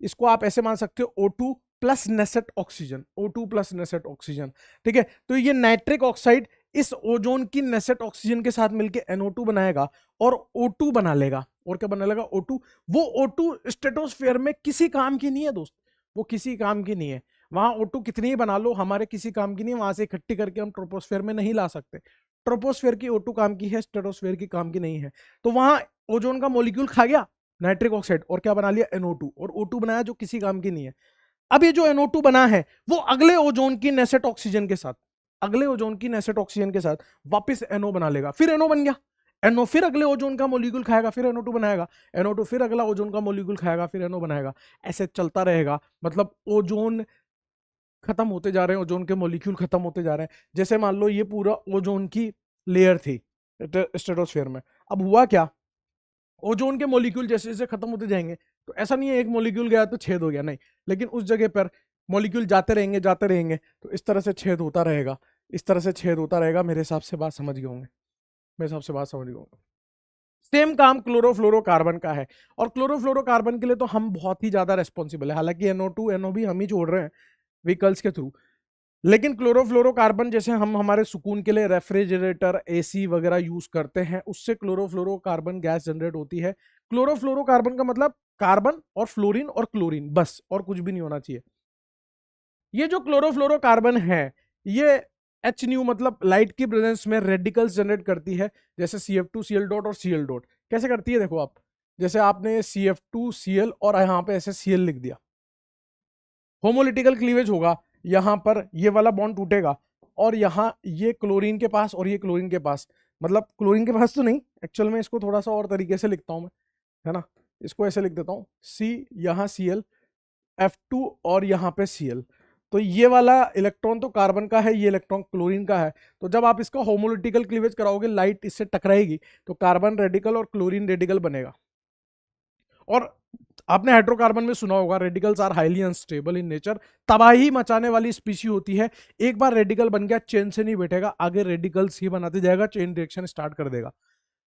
इसको आप ऐसे मान सकते हो O2 plus Knesset oxygen, O2 plus Knesset oxygen, ठीक है। तो ये नाइट्रिक ऑक्साइड इस ओजोन की नेसेट ऑक्सीजन के साथ मिलकर NO2 बनाएगा और O2 बना लेगा। और क्या बना लेगा? O2। वो O2 स्ट्रेटोस्फीयर में किसी काम की नहीं है दोस्त, वो किसी काम की नहीं है। वहां O2 कितनी ही बना लो, हमारे किसी काम की नहीं है, वहां से इकट्ठी करके हम ट्रोपोस्फीयर में नहीं ला सकते। ट्रोपोस्फीयर की O2 काम की है, स्ट्रेटोस्फीयर की काम की नहीं है। तो वहां ओजोन का मॉलिक्यूल खा गया नाइट्रिक ऑक्साइड और क्या बना लिया? NO2, और O2 बनाया जो किसी काम की नहीं है। अब ये जो NO2 बना है वो अगले ओजोन की नेसेट ऑक्सीजन के साथ, अगले ओजोन की नेसेट ऑक्सीजन के साथ वापस NO बना लेगा, फिर NO बन गया, NO फिर अगले ओजोन का मॉलिक्यूल खाएगा, फिर NO2 बनाएगा, NO2 फिर अगला ओजोन का मॉलिक्यूल खाएगा, फिर NO बनाएगा। ऐसे चलता रहेगा, मतलब ओजोन खत्म होते जा रहे हैं, ओजोन के मॉलिक्यूल खत्म होते जा रहे हैं। जैसे मान लो ये पूरा ओजोन की लेयर थी स्ट्रेटोस्फीयर में, अब हुआ क्या, ओजोन के मॉलिक्यूल जैसे जैसे खत्म होते जाएंगे, तो ऐसा नहीं है एक मॉलिक्यूल गया तो छेद हो गया, नहीं, लेकिन उस जगह पर मॉलिक्यूल जाते रहेंगे, तो इस तरह से छेद होता रहेगा, इस तरह से छेद होता रहेगा। मेरे हिसाब से बात समझ गए होंगे, मेरे हिसाब से बात समझ गए होंगे। सेम काम क्लोरोफ्लोरोकार्बन का है, और क्लोरोफ्लोरोकार्बन के लिए तो हम बहुत ही ज्यादा रेस्पॉन्सिबल है, हालांकि NO2 NO भी हम ही छोड़ रहे हैं व्हीकल्स के थ्रू, लेकिन क्लोरोफ्लोरोकार्बन जैसे हम हमारे सुकून के लिए रेफ्रिजरेटर AC वगैरह यूज करते हैं, उससे क्लोरोफ्लोरोकार्बन गैस जनरेट होती है। क्लोरोफ्लोरोकार्बन का मतलब कार्बन और फ्लोरीन और क्लोरीन, बस, और कुछ भी नहीं होना चाहिए। ये जो क्लोरोफ्लोरोकार्बन है ये H न्यू मतलब लाइट की प्रेजेंस में रेडिकल्स जनरेट करती है, जैसे CF2Cl डॉट और Cl डॉट। कैसे करती है देखो आप, जैसे आपने CF2Cl और यहाँ पे ऐसे Cl लिख दिया, होमोलिटिकल क्लीवेज होगा, यहां पर ये वाला बॉन्ड टूटेगा और यहाँ ये क्लोरीन के पास और ये क्लोरीन के पास, मतलब क्लोरीन के पास तो नहीं, एक्चुअल में इसको थोड़ा सा और तरीके से लिखता हूं मैं, है ना, इसको ऐसे लिख देता हूं, C यहाँ Cl, F2 और यहाँ पे Cl। तो ये वाला इलेक्ट्रॉन तो कार्बन का है, ये इलेक्ट्रॉन क्लोरीन का है। तो जब आप इसका होमोलिटिकल क्लीवेज कराओगे, लाइट इससे टकराएगी तो कार्बन रेडिकल और क्लोरीन रेडिकल बनेगा। और आपने हाइड्रोकार्बन में सुना होगा radicals are highly unstable in nature, तबाही मचाने वाली स्पीशी होती है। एक बार रेडिकल बन गया चेन से नहीं बैठेगा, आगे रेडिकल्स ही बनाते जाएगा, चेन रिएक्शन स्टार्ट कर देगा।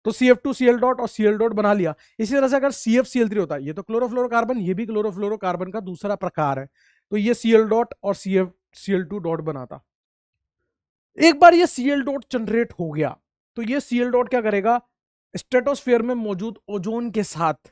तो CF2Cl डॉट और Cl डॉट बना लिया। इसी तरह से अगर CFCl3 होता है, ये तो क्लोरोफ्लोरोकार्बन, ये भी क्लोरोफ्लोरोकार्बन का दूसरा प्रकार है, तो ये Cl डॉट और CFCl2 डॉट बनाता। एक बार ये Cl डॉट जनरेट हो गया तो ये Cl डॉट क्या करेगा, स्ट्रेटोस्फीयर में मौजूद ओजोन के साथ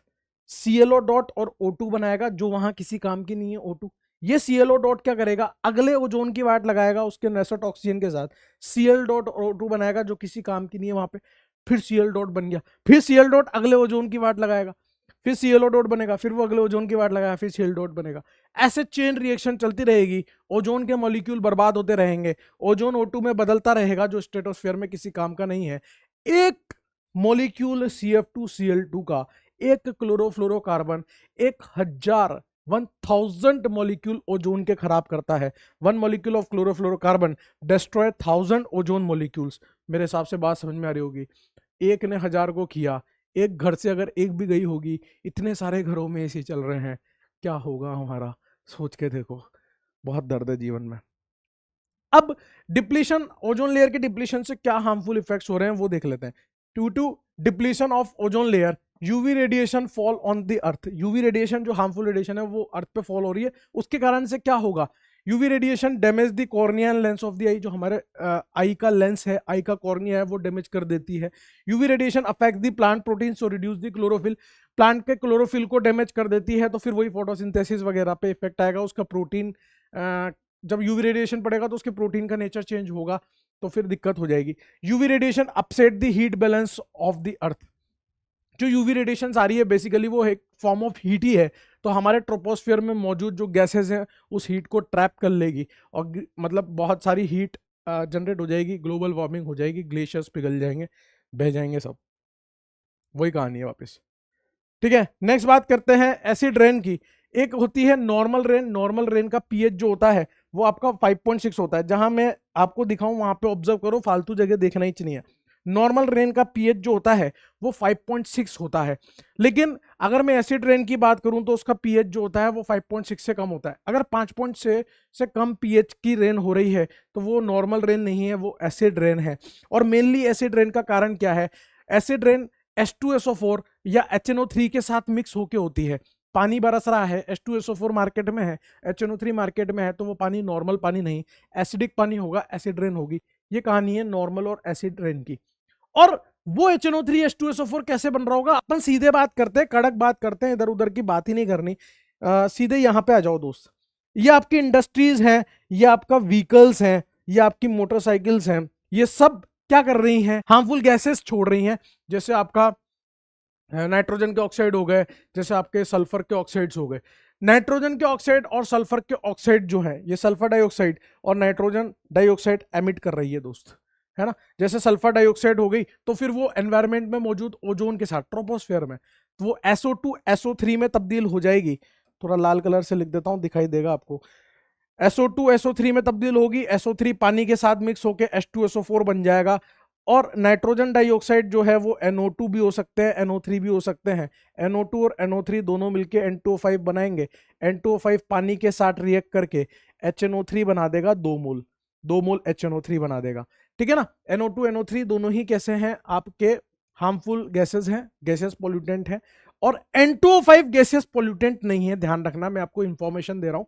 ClO डॉट और O2 बनाएगा, जो वहां किसी काम की नहीं है O2। ये ClO डॉट क्या करेगा, अगले ओजोन की वाट लगाएगा उसके नेसेट ऑक्सीजन के साथ, Cl डॉट और O2 बनाएगा जो किसी काम की नहीं है वहां पे, फिर Cl डॉट बन गया, फिर Cl डॉट अगले ओजोन की वाट लगाएगा, फिर ClO डॉट बनेगा, फिर वो अगले ओजोन की वाट लगाएगा, फिर Cl डॉट बनेगा। ऐसे चेन रिएक्शन चलती रहेगी, ओजोन के मॉलिक्यूल बर्बाद होते रहेंगे, ओजोन O2 में बदलता रहेगा जो स्ट्रेटोस्फीयर में किसी काम का नहीं है। एक मॉलिक्यूल CF2Cl2 का, एक क्लोरोफ्लोरोकार्बन 1000 मॉलिक्यूल ओजोन के खराब करता है। 1 molecule of chlorofluorocarbon destroy 1000 ozone molecules. मेरे हिसाब से बात समझ में आ रही होगी, एक ने 1000 को किया, एक घर से अगर एक भी गई होगी, इतने सारे घरों में ऐसे चल रहे हैं, क्या होगा हमारा, सोच के देखो, बहुत दर्द है जीवन में। अब डिप्लीशन, ओजोन लेयर के डिप्लीशन से क्या हार्मफुल इफेक्ट्स हो रहे हैं वो देख लेते हैं। Due to depletion of ozone layer UV radiation fall on the earth. UV radiation जो हार्मफुल रेडिएशन है वो अर्थ पे फॉल हो रही है, उसके कारण से क्या होगा, UV radiation damage the corneal lens of the eye, जो हमारे आई का लेंस है, आई का कॉर्निया है, वो डैमेज कर देती है। UV radiation affect the plant protein so reduce the chlorophyll, plant के क्लोरोफिल को डैमेज कर देती है, तो फिर वही फोटोसिंथेसिस वगैरह पे इफेक्ट आएगा, उसका प्रोटीन, जब यूवी रेडिएशन पड़ेगा तो उसके प्रोटीन का नेचर चेंज होगा, तो फिर दिक्कत हो जाएगी। UV radiation upset the heat balance of the earth. जो यूवी रेडिएशन आ रही है बेसिकली वो एक फॉर्म ऑफ हीट ही है, तो हमारे ट्रोपोस्फियर में मौजूद जो गैसेज हैं उस हीट को ट्रैप कर लेगी और मतलब बहुत सारी हीट जनरेट हो जाएगी, ग्लोबल वार्मिंग हो जाएगी, ग्लेशियर्स पिघल जाएंगे, बह जाएंगे सब। वही कहानी है वापस। ठीक है, नेक्स्ट बात करते हैं एसिड रेन की। एक होती है नॉर्मल रेन। नॉर्मल रेन का पीएच जो होता है वो आपका 5.6 होता है। जहां मैं आपको दिखाऊं वहां पे ऑब्जर्व करो, फालतू जगह देखना ही चाहिए। नॉर्मल रेन का पीएच जो होता है वो 5.6 होता है। लेकिन अगर मैं एसिड रेन की बात करूं तो उसका पीएच जो होता है वो 5.6 से कम होता है। अगर 5.6 से कम पीएच की रेन हो रही है तो वो नॉर्मल रेन नहीं है, वो एसिड रेन है। और मेनली एसिड रेन का कारण क्या है? एसिड रेन H2SO4 या HNO3 के साथ मिक्स होके होती है। पानी बरस रहा है, H2SO4 मार्केट में है, HNO3 मार्केट में है, तो वो पानी नॉर्मल पानी नहीं, एसिडिक पानी होगा, एसिड रेन होगी। ये कहानी है नॉर्मल और एसिड रेन की। और वो HNO3 H2SO4 कैसे बन रहा होगा? अपन सीधे बात करते हैं, कड़क बात करते हैं, इधर उधर की बात ही नहीं करनी। सीधे यहां पे आ जाओ दोस्त। ये आपकी इंडस्ट्रीज हैं, ये आपका व्हीकल्स हैं, ये आपकी मोटरसाइकिल्स हैं, ये सब क्या कर रही हैं? हार्मफुल गैसेस छोड़ रही हैं। जैसे आपका नाइट्रोजन के ऑक्साइड हो गए, जैसे आपके सल्फर के ऑक्साइड्स हो गए। नाइट्रोजन के ऑक्साइड और सल्फर के ऑक्साइड जो है, ये सल्फर डाइऑक्साइड और नाइट्रोजन डाइऑक्साइड एमिट कर रही है दोस्त, है ना। जैसे सल्फर डाइऑक्साइड हो गई तो फिर वो एनवायरमेंट में मौजूद ओजोन के साथ, ट्रोपोस्फेयर में, तो वो SO2 SO3 में तब्दील हो जाएगी। थोड़ा लाल कलर से लिख देता हूं, दिखाई देगा आपको। SO2 SO3 में तब्दील होगी, SO3 पानी के साथ मिक्स होकर H2SO4 बन जाएगा। और नाइट्रोजन डाइऑक्साइड जो है वो NO2 भी हो सकते हैं, NO3 भी हो सकते हैं। NO2 और NO3 दोनों मिलके N2O5 बनाएंगे। N2O5 पानी के साथ रिएक्ट करके HNO3 बना देगा, 2 मोल HNO3 बना देगा। ठीक है ना। NO2 NO3 दोनों ही कैसे हैं? आपके हार्मफुल गैसेस हैं, गैसेस पोल्यूटेंट हैं। और N2O5 गैसेस पोल्यूटेंट नहीं है, ध्यान रखना। मैं आपको इंफॉर्मेशन दे रहा हूं,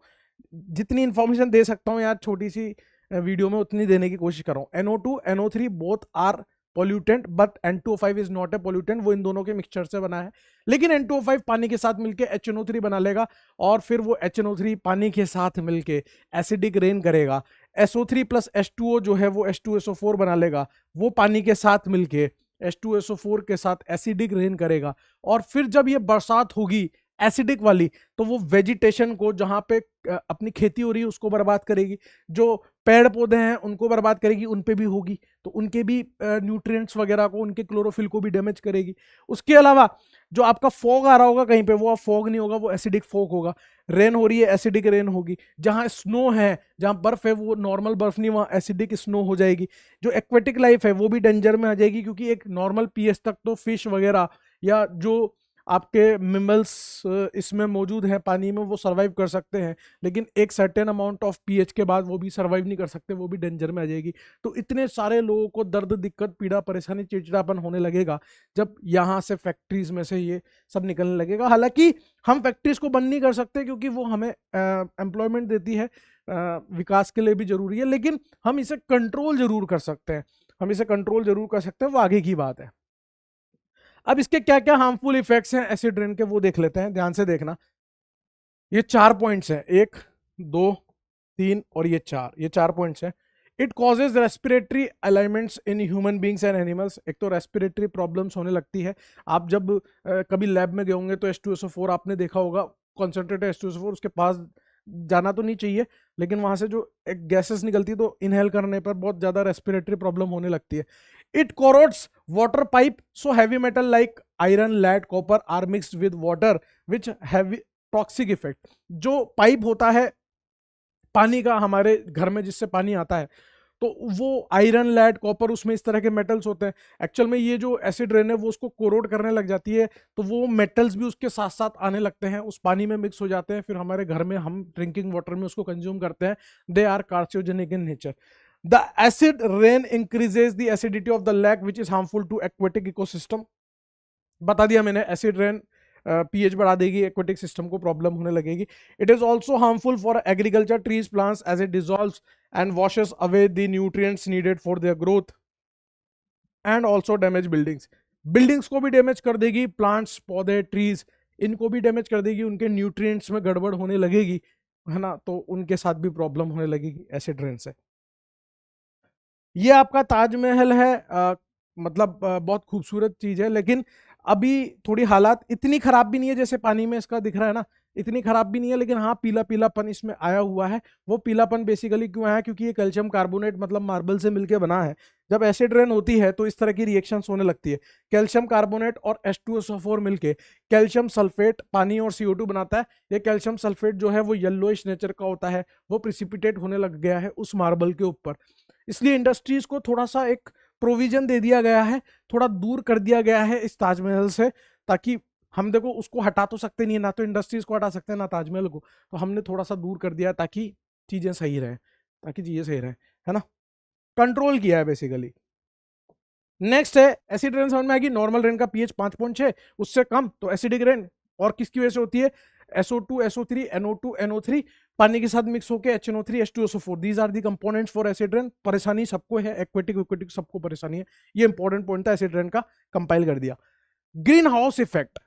जितनी इंफॉर्मेशन दे सकता हूं यार छोटी सी वीडियो में उतनी देने की कोशिश कर रहा हूं। NO2 NO3 both are pollutant but N2O5 is not a pollutant. वो इन दोनों के मिक्सचर से बना है। लेकिन N2O5 पानी के साथ मिलके HNO3 बना लेगा और फिर वो HNO3 पानी के साथ मिलके एसिडिक रेन करेगा। SO3 प्लस H2O जो है वो H2SO4 बना लेगा, वो पानी के साथ मिलके H2SO4 के साथ एसिडिक रेन करेगा। और फिर जब ये बरसात होगी एसिडिक वाली, तो वो वेजिटेशन को, जहां पे अपनी खेती हो रही है उसको बर्बाद करेगी, जो पेड़ पौधे हैं उनको बर्बाद करेगी, उन पे भी होगी, तो उनके भी न्यूट्रिएंट्स वगैरह को, उनके क्लोरोफिल को भी डैमेज करेगी। उसके अलावा जो आपका फॉग आ रहा होगा कहीं पे, वो अब फॉग नहीं होगा, वो एसिडिक फॉग होगा। रेन हो रही है, एसिडिक रेन होगी। जहां स्नो है, जहां बर्फ है, वो नॉर्मल बर्फ नहीं, वहां एसिडिक स्नो हो जाएगी। जो एक्वेटिक लाइफ है वो भी डेंजर में आ जाएगी, क्योंकि एक नॉर्मल पीएच तक तो फिश वगैरह या जो आपके मिमल्स इसमें मौजूद हैं पानी में, वो सर्वाइव कर सकते हैं। लेकिन एक सर्टेन अमाउंट ऑफ पीएच के बाद वो भी सर्वाइव नहीं कर सकते, वो भी डेंजर में आ जाएगी। तो इतने सारे लोगों को दर्द, दिक्कत, पीड़ा, परेशानी, चिड़चिड़ापन होने लगेगा जब यहाँ से फैक्ट्रीज में से ये सब निकलने लगेगा। हालांकि हम फैक्ट्रीज को बंद नहीं कर सकते, क्योंकि वो हमें एम्प्लॉयमेंट देती है, विकास के लिए भी जरूरी है। लेकिन हम इसे कंट्रोल जरूर कर सकते हैं, हम इसे कंट्रोल जरूर कर सकते हैं, वो आगे की बात है। अब इसके क्या क्या हार्मफुल इफेक्ट्स हैं एसिड रेन के, वो देख लेते हैं। ध्यान से देखना, ये 4 पॉइंट्स हैं, 1 2 3 और ये 4, ये 4 पॉइंट्स हैं। It causes respiratory alignments in human beings and animals. एक तो रेस्पिरेटरी प्रॉब्लम्स होने लगती है। आप जब कभी लैब में गए होंगे तो H2SO4 आपने देखा होगा, कॉन्सेंट्रेटेड H2SO4, उसके पास जाना तो नहीं चाहिए, लेकिन वहां से जो एक गैसेस निकलती है तो इनहेल करने पर बहुत ज्यादा रेस्पिरेटरी प्रॉब्लम होने लगती है। It corrodes water pipe, so heavy metal like iron, lead, copper are mixed with water which have toxic effect. जो पाइप होता है पानी का हमारे घर में, जिससे पानी आता है, तो वो आयरन, लेड, कॉपर, उसमें इस तरह के मेटल्स होते हैं। एक्चुअल में ये जो एसिड रेन है वो उसको कोरोड करने लग जाती है, तो वो मेटल्स भी उसके साथ साथ आने लगते हैं, उस पानी में मिक्स हो जाते हैं, फिर हमारे घर में हम ड्रिंकिंग वाटर में उसको कंज्यूम करते हैं। They are carcinogenic in nature. The acid rain increases the acidity of the lake which is harmful to aquatic ecosystem. बता दिया मैंने, एसिड रेन पीएच बढ़ा देगी, एक्वेटिक सिस्टम को प्रॉब्लम होने लगेगी। It is also harmful for agriculture, trees, plants as it dissolves and washes away the nutrients needed for their growth and also damage buildings. Buildings को भी damage कर देगी, plants, पौधे, ट्रीज, इनको भी डैमेज कर देगी, उनके न्यूट्रिएंट्स में गड़बड़ होने लगेगी, है ना, तो उनके साथ भी प्रॉब्लम होने लगेगी एसिड रेन से। ये आपका ताजमहल है, मतलब बहुत खूबसूरत चीज है, लेकिन अभी थोड़ी हालात इतनी खराब भी नहीं है जैसे पानी में इसका दिख रहा है ना। इतनी खराब भी नहीं है, लेकिन हाँ पीला पीलापन इसमें आया हुआ है। वो पीलापन बेसिकली क्यों आया, क्योंकि ये कैल्शियम कार्बोनेट मतलब मार्बल से मिलकर बना है। जब एसिड रेन होती है तो इस तरह की रिएक्शंस होने लगती है। कैल्शियम कार्बोनेट और H2SO4 मिलके कैल्शियम सल्फेट पानी और CO2 बनाता है। ये कैल्शियम सल्फेट जो है वो येलोइश नेचर का होता है, वो प्रिसिपिटेट होने लग गया है उस मार्बल के ऊपर। इसलिए इंडस्ट्रीज को थोड़ा सा एक प्रोविजन दे दिया गया है, थोड़ा दूर कर दिया गया है इस ताजमहल से, ताकि हम देखो उसको हटा तो सकते नहीं है, ना तो इंडस्ट्रीज को हटा सकते हैं ना ताजमहल को, तो हमने थोड़ा सा दूर कर दिया ताकि चीजें सही रहे, ताकि चीजें सही रहे, है ना, कंट्रोल किया है बेसिकली। नेक्स्ट है एसिड रेन, समझ में आएगी। नॉर्मल रेन का पीएच 5.6, उससे कम तो एसिडिक रेन। और किसकी वजह से होती है, SO2 SO3 NO2 NO3 पानी के साथ मिक्स होकर HNO3 H2SO4, these are the components for acid rain. परेशानी सबको है, एक्वेटिक एक्वेटिक सबको परेशानी है, ये इंपॉर्टेंट पॉइंट था एसिड रेन का, कंपाइल कर दिया। Greenhouse effect,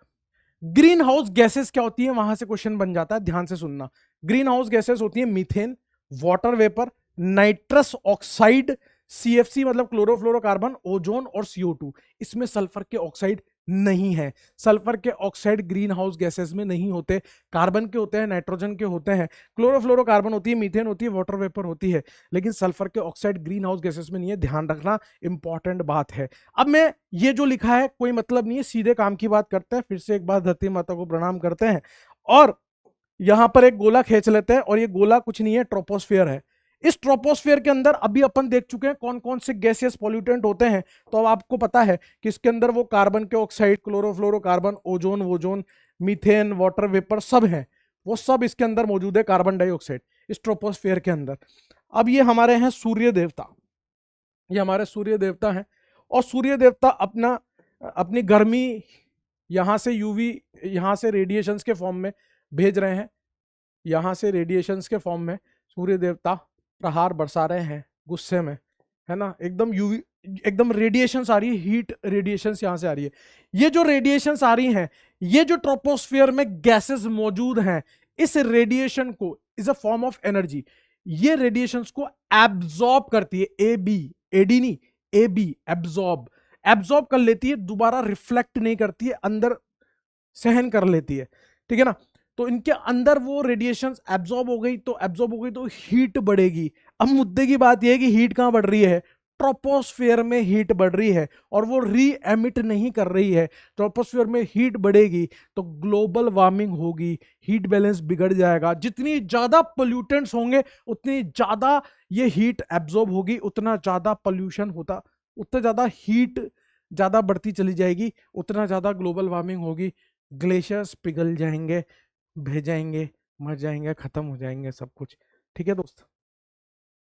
greenhouse gases क्या होती है, वहां से क्वेश्चन बन जाता है, ध्यान से सुनना। ग्रीन हाउस गैसेस होती है methane, water vapour, nitrous oxide, CFC मतलब क्लोरोफ्लोरोकार्बन, ओजोन और CO2। इसमें सल्फर के ऑक्साइड नहीं है। सल्फर के ऑक्साइड ग्रीन हाउस गैसेस में नहीं होते, कार्बन के होते हैं, नाइट्रोजन के होते हैं, क्लोरोफ्लोरोकार्बन होती है, मीथेन होती है, वाटर वेपर होती है, लेकिन सल्फर के ऑक्साइड ग्रीन हाउस गैसेस में नहीं है, ध्यान रखना, इंपॉर्टेंट बात है। अब मैं ये जो लिखा है कोई मतलब नहीं है, सीधे काम की बात करते हैं। फिर से एक बार धरती माता को प्रणाम करते हैं और यहां पर एक गोला खींच लेते हैं, और ये गोला कुछ नहीं है, ट्रोपोस्फियर है। इस ट्रोपोस्फियर के अंदर अभी अपन देख चुके हैं कौन कौन से गैसियस पॉल्यूटेंट होते हैं, तो अब आपको पता है कि इसके अंदर वो कार्बन के oxide, chlorofluorocarbon, ozone वोजोन, methane, water vapour सब है, वो सब इसके अंदर मौजूद है, कार्बन डाइऑक्साइड इस ट्रोपोस्फियर के अंदर। अब ये हमारे हैं सूर्य देवता, ये हमारे सूर्य देवता हैं, और सूर्य देवता अपनी गर्मी यहां से यूवी, यहां से रेडिएशंस के फॉर्म में भेज रहे हैं, यहां से रेडिएशंस के फॉर्म में सूर्य देवता प्रहार बरसा रहे हैं गुस्से में, है ना, एकदम यूवी, एकदम रेडिएशंस आ रही है, हीट रेडिएशंस यहां से आ रही है। ये जो रेडिएशंस आ रही हैं, ये जो ट्रोपोस्फियर में गैसेस मौजूद हैं, इस रेडिएशन को is a form of energy, ये रेडिएशंस को एब्जॉर्ब करती है, एडी नहीं, AB, एब्जॉर्ब, एब्जॉर्ब कर लेती है, दोबारा रिफ्लेक्ट नहीं करती है, अंदर सहन कर लेती है, ठीक है ना। तो इनके अंदर वो रेडिएशन एब्जॉर्ब हो गई, तो एब्जॉर्ब हो गई तो हीट बढ़ेगी। अब मुद्दे की बात यह है कि हीट कहां बढ़ रही है, ट्रोपोस्फियर में हीट बढ़ रही है, और वो री एमिट नहीं कर रही है। ट्रोपोस्फियर में हीट बढ़ेगी तो ग्लोबल वार्मिंग होगी, हीट बैलेंस बिगड़ जाएगा, जितनी ज्यादा पोल्यूटेंट्स होंगे उतनी ज्यादा ये हीट एब्जॉर्ब होगी, उतना ज्यादा पोल्यूशन होता, उतना ज्यादा हीट ज्यादा बढ़ती चली जाएगी, उतना ज्यादा ग्लोबल वार्मिंग होगी, ग्लेशियर्स पिघल जाएंगे, बह जाएंगे, मर जाएंगे, खत्म हो जाएंगे सब कुछ, ठीक है दोस्त।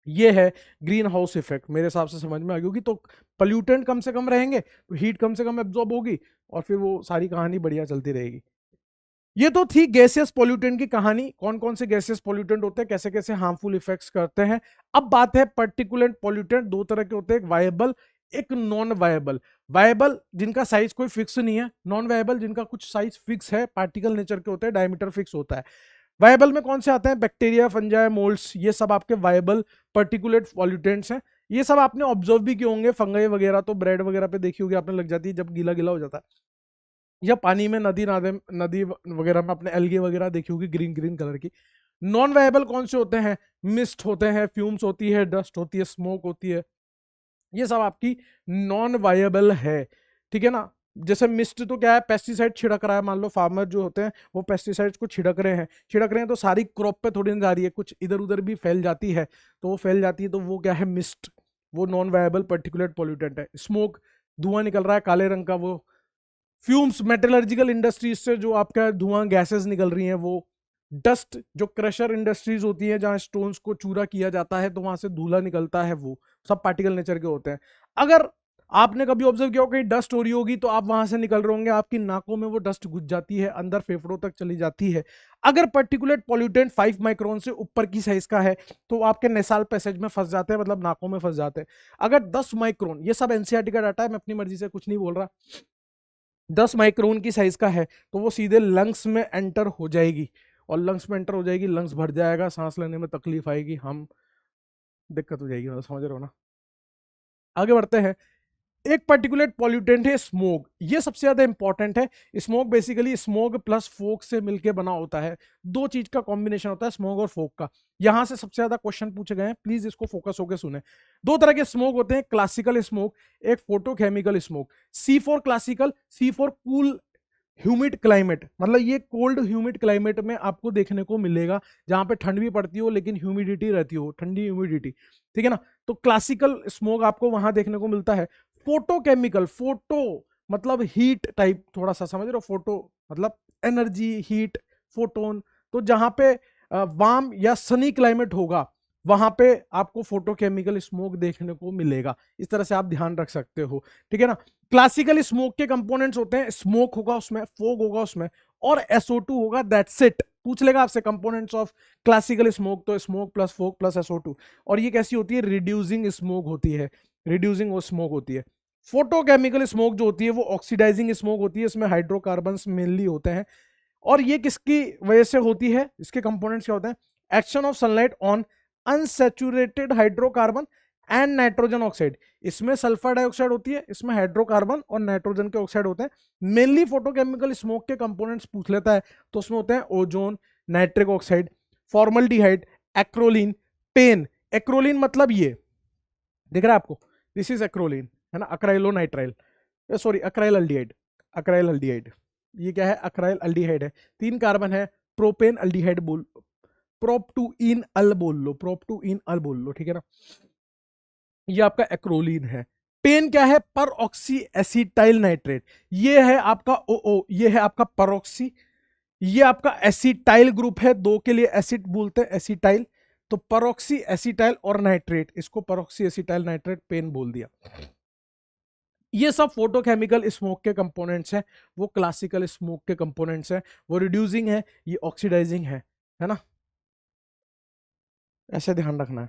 ये है ग्रीन हाउस इफेक्ट, मेरे हिसाब से समझ में आ गई होगी। तो पोल्यूटेंट कम से कम रहेंगे तो हीट कम से कम एब्जॉर्ब होगी, और फिर वो सारी कहानी बढ़िया चलती रहेगी। ये तो थी गैसियस पॉल्यूटेंट की कहानी, कौन कौन से गैसियस पॉल्यूटेंट होते हैं, कैसे कैसे हार्मफुल इफेक्ट्स करते हैं। अब बात है पर्टिकुलेंट पॉल्यूटेंट, दो तरह के होते हैं, एक वायबल, एक नॉन वायबल। वायबल जिनका साइज कोई फिक्स नहीं है, नॉन वायबल जिनका कुछ साइज फिक्स है, पार्टिकल नेचर के होते हैं, डायमीटर फिक्स होता है। वायबल में कौन से आते हैं, बैक्टीरिया, फंजाई, मोल्ड्स, ये सब आपके वायबल पर्टिकुलेट पॉल्यूटेंट्स हैं। ये सब आपने ऑब्जर्व भी किए होंगे, फंगाई वगैरह तो ब्रेड वगैरह पे देखी होगी आपने, लग जाती है जब गीला गीला हो जाता है, या पानी में नदी नादे, नदी वगैरह में अपने एल्गे वगैरह देखी होगी ग्रीन ग्रीन कलर की। नॉन वायबल कौन से होते हैं, मिस्ट होते हैं, फ्यूम्स होती है, डस्ट होती है, स्मोक होती है, ये सब आपकी नॉन वायबल है, ठीक है ना। जैसे मिस्ट तो क्या है, पेस्टिसाइड छिड़क रहा है, मान लो फार्मर जो होते हैं वो पेस्टिसाइड्स को छिड़क रहे हैं तो सारी क्रॉप पे थोड़ी ना जा रही है, कुछ इधर उधर भी फैल जाती है, तो वो फैल जाती है, तो वो क्या है, मिस्ट, वो नॉन वायबल पर्टिकुलेट पॉल्यूटेंट है। स्मोक, धुआं निकल रहा है काले रंग का, वो फ्यूम्स, मेटलर्जिकल इंडस्ट्रीज से जो आपका धुआं गैसेस निकल रही हैं वो। डस्ट, जो क्रशर इंडस्ट्रीज होती है जहां स्टोन्स को चूरा किया जाता है तो वहां से धूला निकलता है, वो सब पार्टिकल नेचर के होते हैं। अगर आपने कभी ऑब्जर्व किया हो कहीं डस्ट हो रही होगी तो आप वहां से निकल रहे होंगे, आपकी नाकों में वो डस्ट घुस जाती है, अंदर फेफड़ों तक चली जाती है। अगर पर्टिकुलेट पॉल्यूटेंट 5 माइक्रोन से ऊपर की साइज का है तो आपके नेसाल पैसेज में फंस जाते हैं, मतलब नाकों में फंस जाते हैं। अगर 10 माइक्रोन, ये सब एनसीईआरटी का डाटा है, मैं अपनी मर्जी से कुछ नहीं बोल रहा, 10 माइक्रोन की साइज का है तो वो सीधे लंग्स में एंटर हो जाएगी, और लंग्स में एंटर हो जाएगी, लंग्स भर जाएगा, सांस लेने में तकलीफ आएगी, हम दिक्कत हो जाएगी, मतलब समझ रहे हो ना। आगे बढ़ते हैं। एक पर्टिकुलर पॉल्यूटेंट है स्मोक, ये सबसे ज्यादा इंपॉर्टेंट है। स्मोक बेसिकली स्मोक प्लस फोक से मिलके बना होता है, दो चीज का कॉम्बिनेशन होता है स्मोक और फोक का। यहां से सबसे ज्यादा क्वेश्चन पूछे गए हैं, प्लीज इसको फोकस होकर सुने। दो तरह के स्मोक होते हैं, क्लासिकल स्मोक, एक photochemical smoke. C4 classical, C4 cool humid climate, मतलब ये कोल्ड ह्यूमिड क्लाइमेट में आपको देखने को मिलेगा, जहां पे ठंड भी पड़ती हो लेकिन ह्यूमिडिटी रहती हो, ठंडी ह्यूमिडिटी, ठीक है ना। तो क्लासिकल स्मोक आपको वहां देखने को मिलता है। फोटोकेमिकल, फोटो मतलब हीट टाइप, थोड़ा सा समझ रहे हो, फोटो मतलब एनर्जी, हीट, फोटोन। तो जहां पे वार्म या सनी क्लाइमेट होगा वहां पे आपको फोटोकेमिकल स्मोक देखने को मिलेगा। इस तरह से आप ध्यान रख सकते हो, ठीक है ना। क्लासिकल स्मोक के कंपोनेंट्स होते हैं, स्मोक होगा उसमें, फोग होगा उसमें, और SO2 होगा, दैट्स इट। पूछ लेगा आपसे कंपोनेंट्स ऑफ क्लासिकल स्मोक, तो smoke plus fog plus SO2। और ये कैसी होती है, रिड्यूसिंग स्मोक होती है, रिड्यूसिंग वो स्मोक होती है। फोटोकेमिकल स्मोक जो होती है वो ऑक्सीडाइजिंग स्मोक होती है, इसमें हाइड्रोकार्बन्स मेनली होते हैं। और ये किसकी वजह से होती है, इसके कंपोनेंट्स क्या होते हैं, action of sunlight on unsaturated hydrocarbon and nitrogen oxide. इसमें सल्फर डाइऑक्साइड होती है, इसमें हाइड्रोकार्बन और नाइट्रोजन के ऑक्साइड होते हैं। मेनली फोटोकेमिकल स्मोक के कंपोनेंट्स पूछ लेता है तो उसमें होते हैं ozone, nitric oxide, formaldehyde, acrolein, PAN. Acrolein मतलब ये दिख रहा है आपको, दिस इज एक्रोलीन, है ना, अक्राइलो नाइट्राइल, सॉरी अक्राइल अल्डिहाइड, अक्राइल अल्डिहाइड। ये क्या है, अक्राइल अल्डिहाइड है, 3 कार्बन है, प्रोपेन अल्डिहाइड बोल, प्रोप टू इन अल बोल लो, प्रोप टू इन अल बोल लो, ठीक है ना। ये आपका एक्रोलीन है। पेन क्या है, पर ऑक्सी एसिटाइल नाइट्रेट, ये है आपका OO, ये है आपका परऑक्सी, ये आपका एसिटाइल ग्रुप है, दो के लिए एसिड बोलते हैं एसिटाइल, तो परऑक्सी एसिटाइल और नाइट्रेट, इसको परऑक्सी एसिटाइल नाइट्रेट पेन बोल दिया। ये सब फोटोकेमिकल स्मोक के कंपोनेंट्स हैं, वो क्लासिकल स्मोक के कंपोनेंट्स हैं, वो रिड्यूसिंग है, ये ऑक्सीडाइजिंग है ना, ऐसे ध्यान रखना है।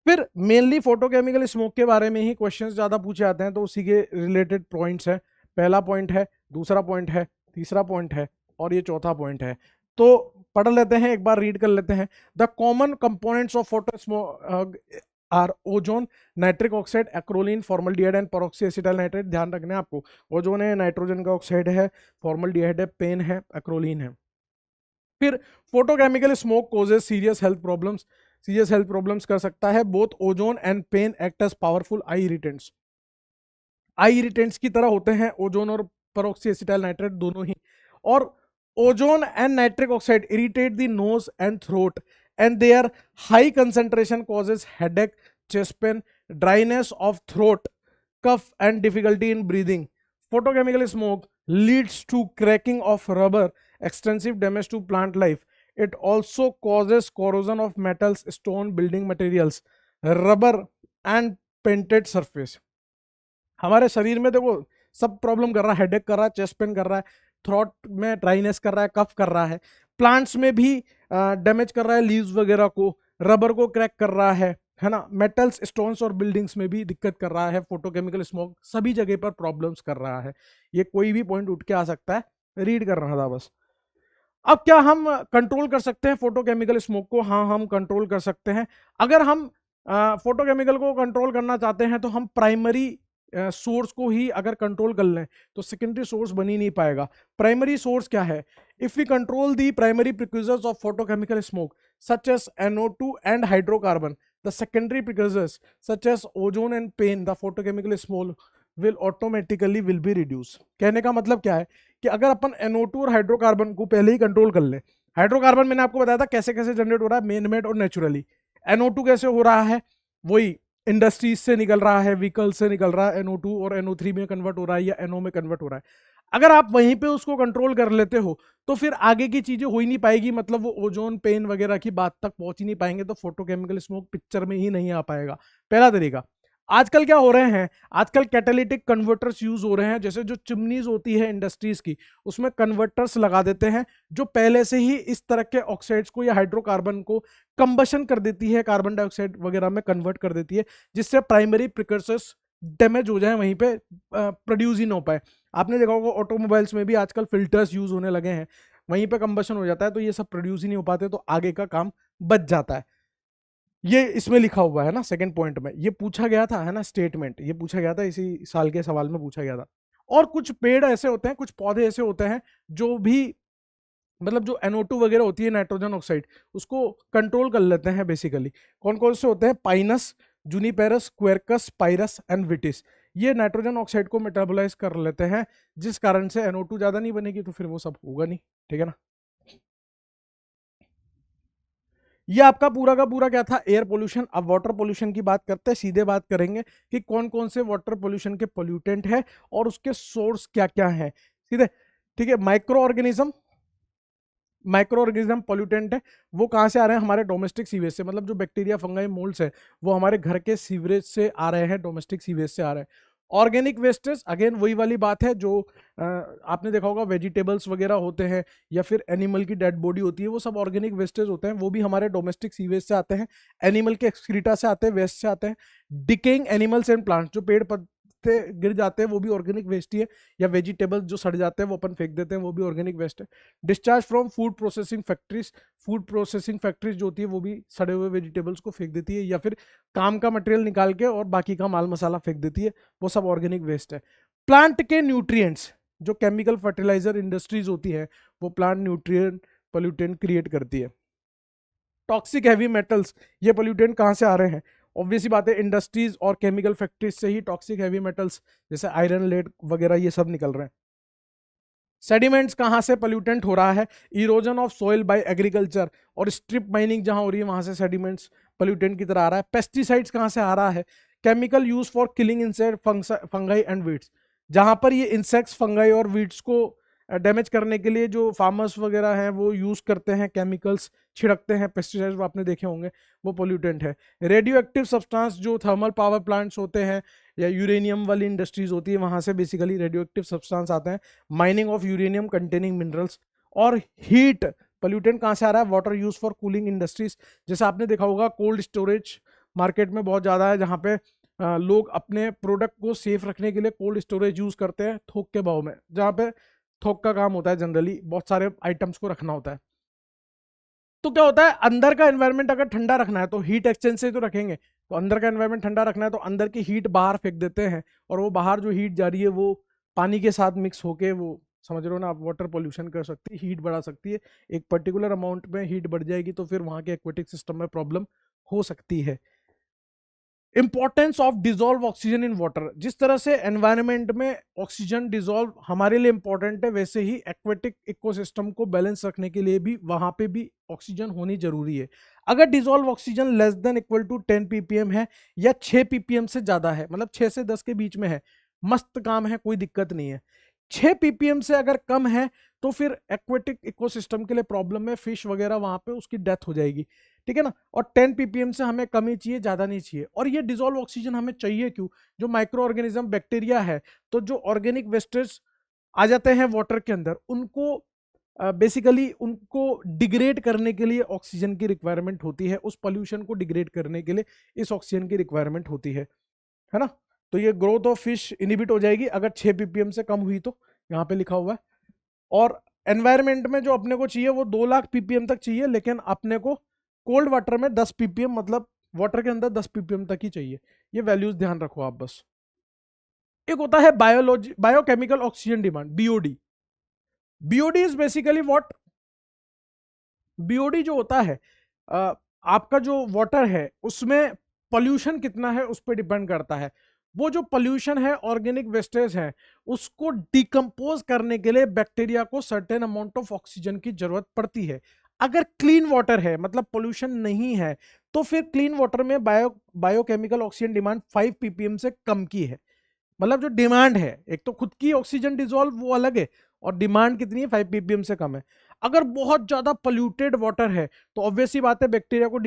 फिर मेनली फोटोकेमिकल स्मोक के बारे में ही क्वेश्चंस ज्यादा पूछे जाते हैं, तो उसी के रिलेटेड पॉइंट्स है। पहला पॉइंट है, दूसरा पॉइंट है, तीसरा पॉइंट है, और ये चौथा पॉइंट है। तो पढ़ लेते हैं, एक बार रीड कर लेते हैं। The common components of photo smog are ozone, nitric oxide, acrolein, formaldehyde and peroxy acetyl nitrate. ध्यान रखना है आपको, ओजोन है, नाइट्रोजन का ऑक्साइड है, फॉर्मल्डिहाइड है, पेन है, एक्रोलीन है। फिर photochemical smog causes serious health problems, serious health problems कर सकता है। Both ozone and PAN act as powerful eye irritants, eye irritants की तरह होते हैं ओजोन और परऑक्सी एसिटाइल नाइट्रेट दोनों ही। और ozone and nitric oxide irritate the nose and throat, and their high concentration causes headache, chest pain, dryness of throat, cough and difficulty in breathing. Photochemical smoke leads to cracking of rubber, extensive damage to plant life. It also causes corrosion of metals, stone, building materials, rubber and painted surface. हमारे शरीर में देखो सब problem कर रहा है, headache कर रहा है, चेस्ट पेन कर रहा है, थ्रोट में ड्राइनेस कर रहा है, कफ कर रहा है, प्लांट्स में भी डैमेज कर रहा है, लीव्स वगैरह को, रबर को क्रैक कर रहा है ना, मेटल्स, स्टोन्स और बिल्डिंग्स में भी दिक्कत कर रहा है। फोटोकेमिकल स्मोक सभी जगह पर प्रॉब्लम्स कर रहा है। ये कोई भी पॉइंट उठ के आ सकता है, रीड कर रहा था बस। अब क्या हम कंट्रोल कर सकते हैं फोटोकेमिकल स्मोक को? हाँ, हम कंट्रोल कर सकते हैं। अगर हम फोटोकेमिकल को कंट्रोल करना चाहते हैं तो हम प्राइमरी सोर्स को ही अगर कंट्रोल कर लें तो सेकेंडरी सोर्स बन ही नहीं पाएगा। प्राइमरी सोर्स क्या है? If we control the primary precursors of photochemical smoke such as NO2 and hydrocarbon, the secondary precursors such as ozone and PAN, the photochemical smoke will automatically will be reduce. कहने का मतलब क्या है कि अगर अपन NO2 और hydrocarbon को पहले ही कंट्रोल कर ले, हाइड्रोकार्बन मैंने आपको बताया था कैसे कैसे जनरेट हो रहा है, मेन मेड और नेचुरली। NO2 कैसे हो रहा है? वही इंडस्ट्रीज से निकल रहा है, व्हीकल से निकल रहा है, NO2 और NO3 में कन्वर्ट हो रहा है या NO में कन्वर्ट हो रहा है। अगर आप वहीं पे उसको कंट्रोल कर लेते हो तो फिर आगे की चीजें हो ही नहीं पाएगी, मतलब वो ओजोन पेन वगैरह की बात तक पहुंच ही नहीं पाएंगे, तो फोटोकेमिकल स्मोक पिक्चर में ही नहीं आ पाएगा। पहला तरीका। आजकल क्या हो रहे हैं, आजकल कैटालिटिक कन्वर्टर्स यूज हो रहे हैं, जैसे जो चिमनीज होती है इंडस्ट्रीज की उसमें कन्वर्टर्स लगा देते हैं जो पहले से ही इस तरह के ऑक्साइड्स को या हाइड्रोकार्बन को कंबशन कर देती है, कार्बन डाइऑक्साइड वगैरह में कन्वर्ट कर देती है, जिससे प्राइमरी प्रिकर्सर्स डैमेज हो जाए, वहीं पे प्रोड्यूस ही ना हो पाए। आपने देखा होगा ऑटोमोबाइल्स में भी आजकल फिल्टर्स यूज होने लगे हैं, वहीं पे कंबशन हो जाता है तो ये सब प्रोड्यूस ही नहीं हो पाते, तो आगे का काम बच जाता है। ये इसमें लिखा हुआ है ना सेकंड पॉइंट में, ये पूछा गया था है ना, स्टेटमेंट ये पूछा गया था, इसी साल के सवाल में पूछा गया था। और कुछ पेड़ ऐसे होते हैं, कुछ पौधे ऐसे होते हैं जो भी मतलब जो NO2 वगैरह होती है, नाइट्रोजन ऑक्साइड, उसको कंट्रोल कर लेते हैं बेसिकली। कौन कौन से होते हैं? Pinus, juniperus, quercus, pyrus and vitis. ये नाइट्रोजन ऑक्साइड को मेटाबोलाइज कर लेते हैं, जिस कारण से NO2 ज्यादा नहीं बनेगी, तो फिर वो सब होगा नहीं, ठीक है ना। ये आपका पूरा का पूरा क्या था? Air pollution. अब वाटर पोल्यूशन की बात करते हैं, सीधे बात करेंगे कि कौन कौन से वाटर पोल्यूशन के पोल्यूटेंट है और उसके सोर्स क्या क्या है, सीधे, ठीक है। माइक्रो ऑर्गेनिज्म पोल्यूटेंट है, वो कहाँ से आ रहे हैं? हमारे डोमेस्टिक सीवेज से, मतलब जो बैक्टीरिया, फंगाई, मोल्ड्स है वो हमारे घर के सीवरेज से आ रहे हैं, डोमेस्टिक सीवेज से आ रहे हैं। ऑर्गेनिक वेस्टेज, अगेन वही वाली बात है जो आपने देखा होगा, वेजिटेबल्स वगैरह होते हैं या फिर एनिमल की डेड बॉडी होती है, वो सब ऑर्गेनिक वेस्टेज होते हैं, वो भी हमारे डोमेस्टिक सीवेज से आते हैं, एनिमल के एक्सक्रीटा से आते हैं, वेस्ट से आते हैं। डिकेइंग एनिमल्स एंड प्लांट्स, जो पेड़ पत्ते गिर जाते हैं वो भी ऑर्गेनिक वेस्ट ही है, या वेजिटेबल्स जो सड़ जाते हैं वो अपन फेंक देते हैं, वो भी ऑर्गेनिक वेस्ट है। Discharge from food processing factories, food processing factories जो होती है वो भी सड़े हुए वेजिटेबल्स को फेंक देती है, या फिर काम का मटेरियल निकाल के और बाकी का माल मसाला फेंक देती है, वो सब ऑर्गेनिक वेस्ट है। प्लांट के न्यूट्रिएंट्स, जो केमिकल फर्टिलाइजर इंडस्ट्रीज होती है वो प्लांट न्यूट्रिएंट पोल्यूटेंट क्रिएट करती है। टॉक्सिक हैवी मेटल्स, ये पोल्यूटेंट कहाँ से आ रहे हैं? ऑब्वियसली बात है, इंडस्ट्रीज और केमिकल फैक्ट्रीज से ही टॉक्सिक हैवी मेटल्स जैसे आयरन, लेड वगैरह ये सब निकल रहे हैं। सेडिमेंट्स कहाँ से पोल्यूटेंट हो रहा है? Erosion of soil bye agriculture और स्ट्रिप माइनिंग जहां हो रही है वहां से सेडिमेंट्स पोल्यूटेंट की तरह आ रहा है। पेस्टिसाइड्स कहाँ से आ रहा है? Chemical use for killing insect, fungi and weeds, जहां पर ये इंसेक्ट्स, फंगाई और वीड्स को डैमेज करने के लिए जो फार्मर्स वगैरह हैं वो यूज करते हैं, केमिकल्स छिड़कते हैं, पेस्टिसाइड्स आपने देखे होंगे, वो पोल्यूटेंट है। रेडियो एक्टिव सब्सटेंस, जो थर्मल पावर प्लांट्स होते हैं या यूरेनियम वाली इंडस्ट्रीज होती है वहां से बेसिकली रेडियो एक्टिव सब्सटेंस आते हैं। Mining of uranium containing minerals. और हीट पोल्यूटेंट कहाँ से आ रहा है? Water use for cooling industries, जैसे आपने देखा होगा कोल्ड स्टोरेज मार्केट में बहुत ज़्यादा है, जहाँ पे लोग अपने प्रोडक्ट को सेफ रखने के लिए कोल्ड स्टोरेज यूज करते हैं थोक के भाव में, जहाँ पे थोक का काम होता है, जनरली बहुत सारे आइटम्स को रखना होता है। तो क्या होता है, अंदर का एनवायरनमेंट अगर ठंडा रखना है तो हीट एक्सचेंज से तो रखेंगे, तो अंदर का एनवायरनमेंट ठंडा रखना है तो अंदर की हीट बाहर फेंक देते हैं, और वो बाहर जो हीट जा रही है वो पानी के साथ मिक्स होके, वो समझ रहे हो ना आप, वाटर पोल्यूशन कर सकती है, हीट बढ़ा सकती है। एक पर्टिकुलर अमाउंट में हीट बढ़ जाएगी तो फिर वहां के एक्वेटिक सिस्टम में प्रॉब्लम हो सकती है। Importance of dissolve oxygen in water, जिस तरह से एनवायरनमेंट में ऑक्सीजन डिजोल्व हमारे लिए इंपॉर्टेंट है, वैसे ही एक्वेटिक इकोसिस्टम को बैलेंस रखने के लिए भी वहां पे भी ऑक्सीजन होनी जरूरी है। अगर dissolve oxygen less than equal to 10 ppm है या 6 ppm से ज्यादा है, मतलब 6 से 10 के बीच में है, मस्त काम है, कोई दिक्कत नहीं है। 6 ppm से अगर कम है तो फिर एक्वेटिक इकोसिस्टम के लिए प्रॉब्लम है, फिश वगैरह वहां पे उसकी डेथ हो जाएगी, ठीक है ना। और 10 ppm से हमें कम ही चाहिए, ज्यादा नहीं चाहिए। और ये डिजोल्व ऑक्सीजन हमें चाहिए क्यों? जो माइक्रो ऑर्गेनिज्म बैक्टीरिया है, तो जो ऑर्गेनिक वेस्टेज आ जाते हैं वाटर के अंदर, उनको बेसिकली उनको डिग्रेड करने के लिए ऑक्सीजन की रिक्वायरमेंट होती है, उस पोल्यूशन को डिग्रेड करने के लिए इस ऑक्सीजन की रिक्वायरमेंट होती है ना। तो ये ग्रोथ ऑफ फिश इनिबिट हो जाएगी अगर 6 ppm से कम हुई, तो यहाँ पे लिखा हुआ है। और एनवायरमेंट में जो अपने को चाहिए वो 2 लाख ppm तक चाहिए, लेकिन अपने को कोल्ड वाटर में 10 ppm, मतलब वाटर के अंदर 10 ppm तक ही चाहिए। ये वैल्यूज ध्यान रखो आप बस। एक होता है biochemical oxygen demand, BOD. BOD is basically what? BOD जो होता है, आपका जो वाटर है उसमें पोल्यूशन कितना है उस पर डिपेंड करता है। वो जो पोल्यूशन है, ऑर्गेनिक वेस्टेज है, उसको डिकम्पोज करने के लिए बैक्टीरिया को सर्टेन अमाउंट ऑफ ऑक्सीजन की जरूरत पड़ती है। अगर क्लीन वाटर है, मतलब पोल्यूशन नहीं है, तो फिर क्लीन वाटर में बायोकेमिकल ऑक्सीजन डिमांड 5 ppm से कम की है। मतलब जो डिमांड है, एक तो खुद की ऑक्सीजन डिजोल्व वो अलग है, और डिमांड कितनी है? 5 ppm से कम है। अगर बहुत ज्यादा पोल्यूटेड वाटर है तो ऑब्वियसली बात है, बैक्टीरिया को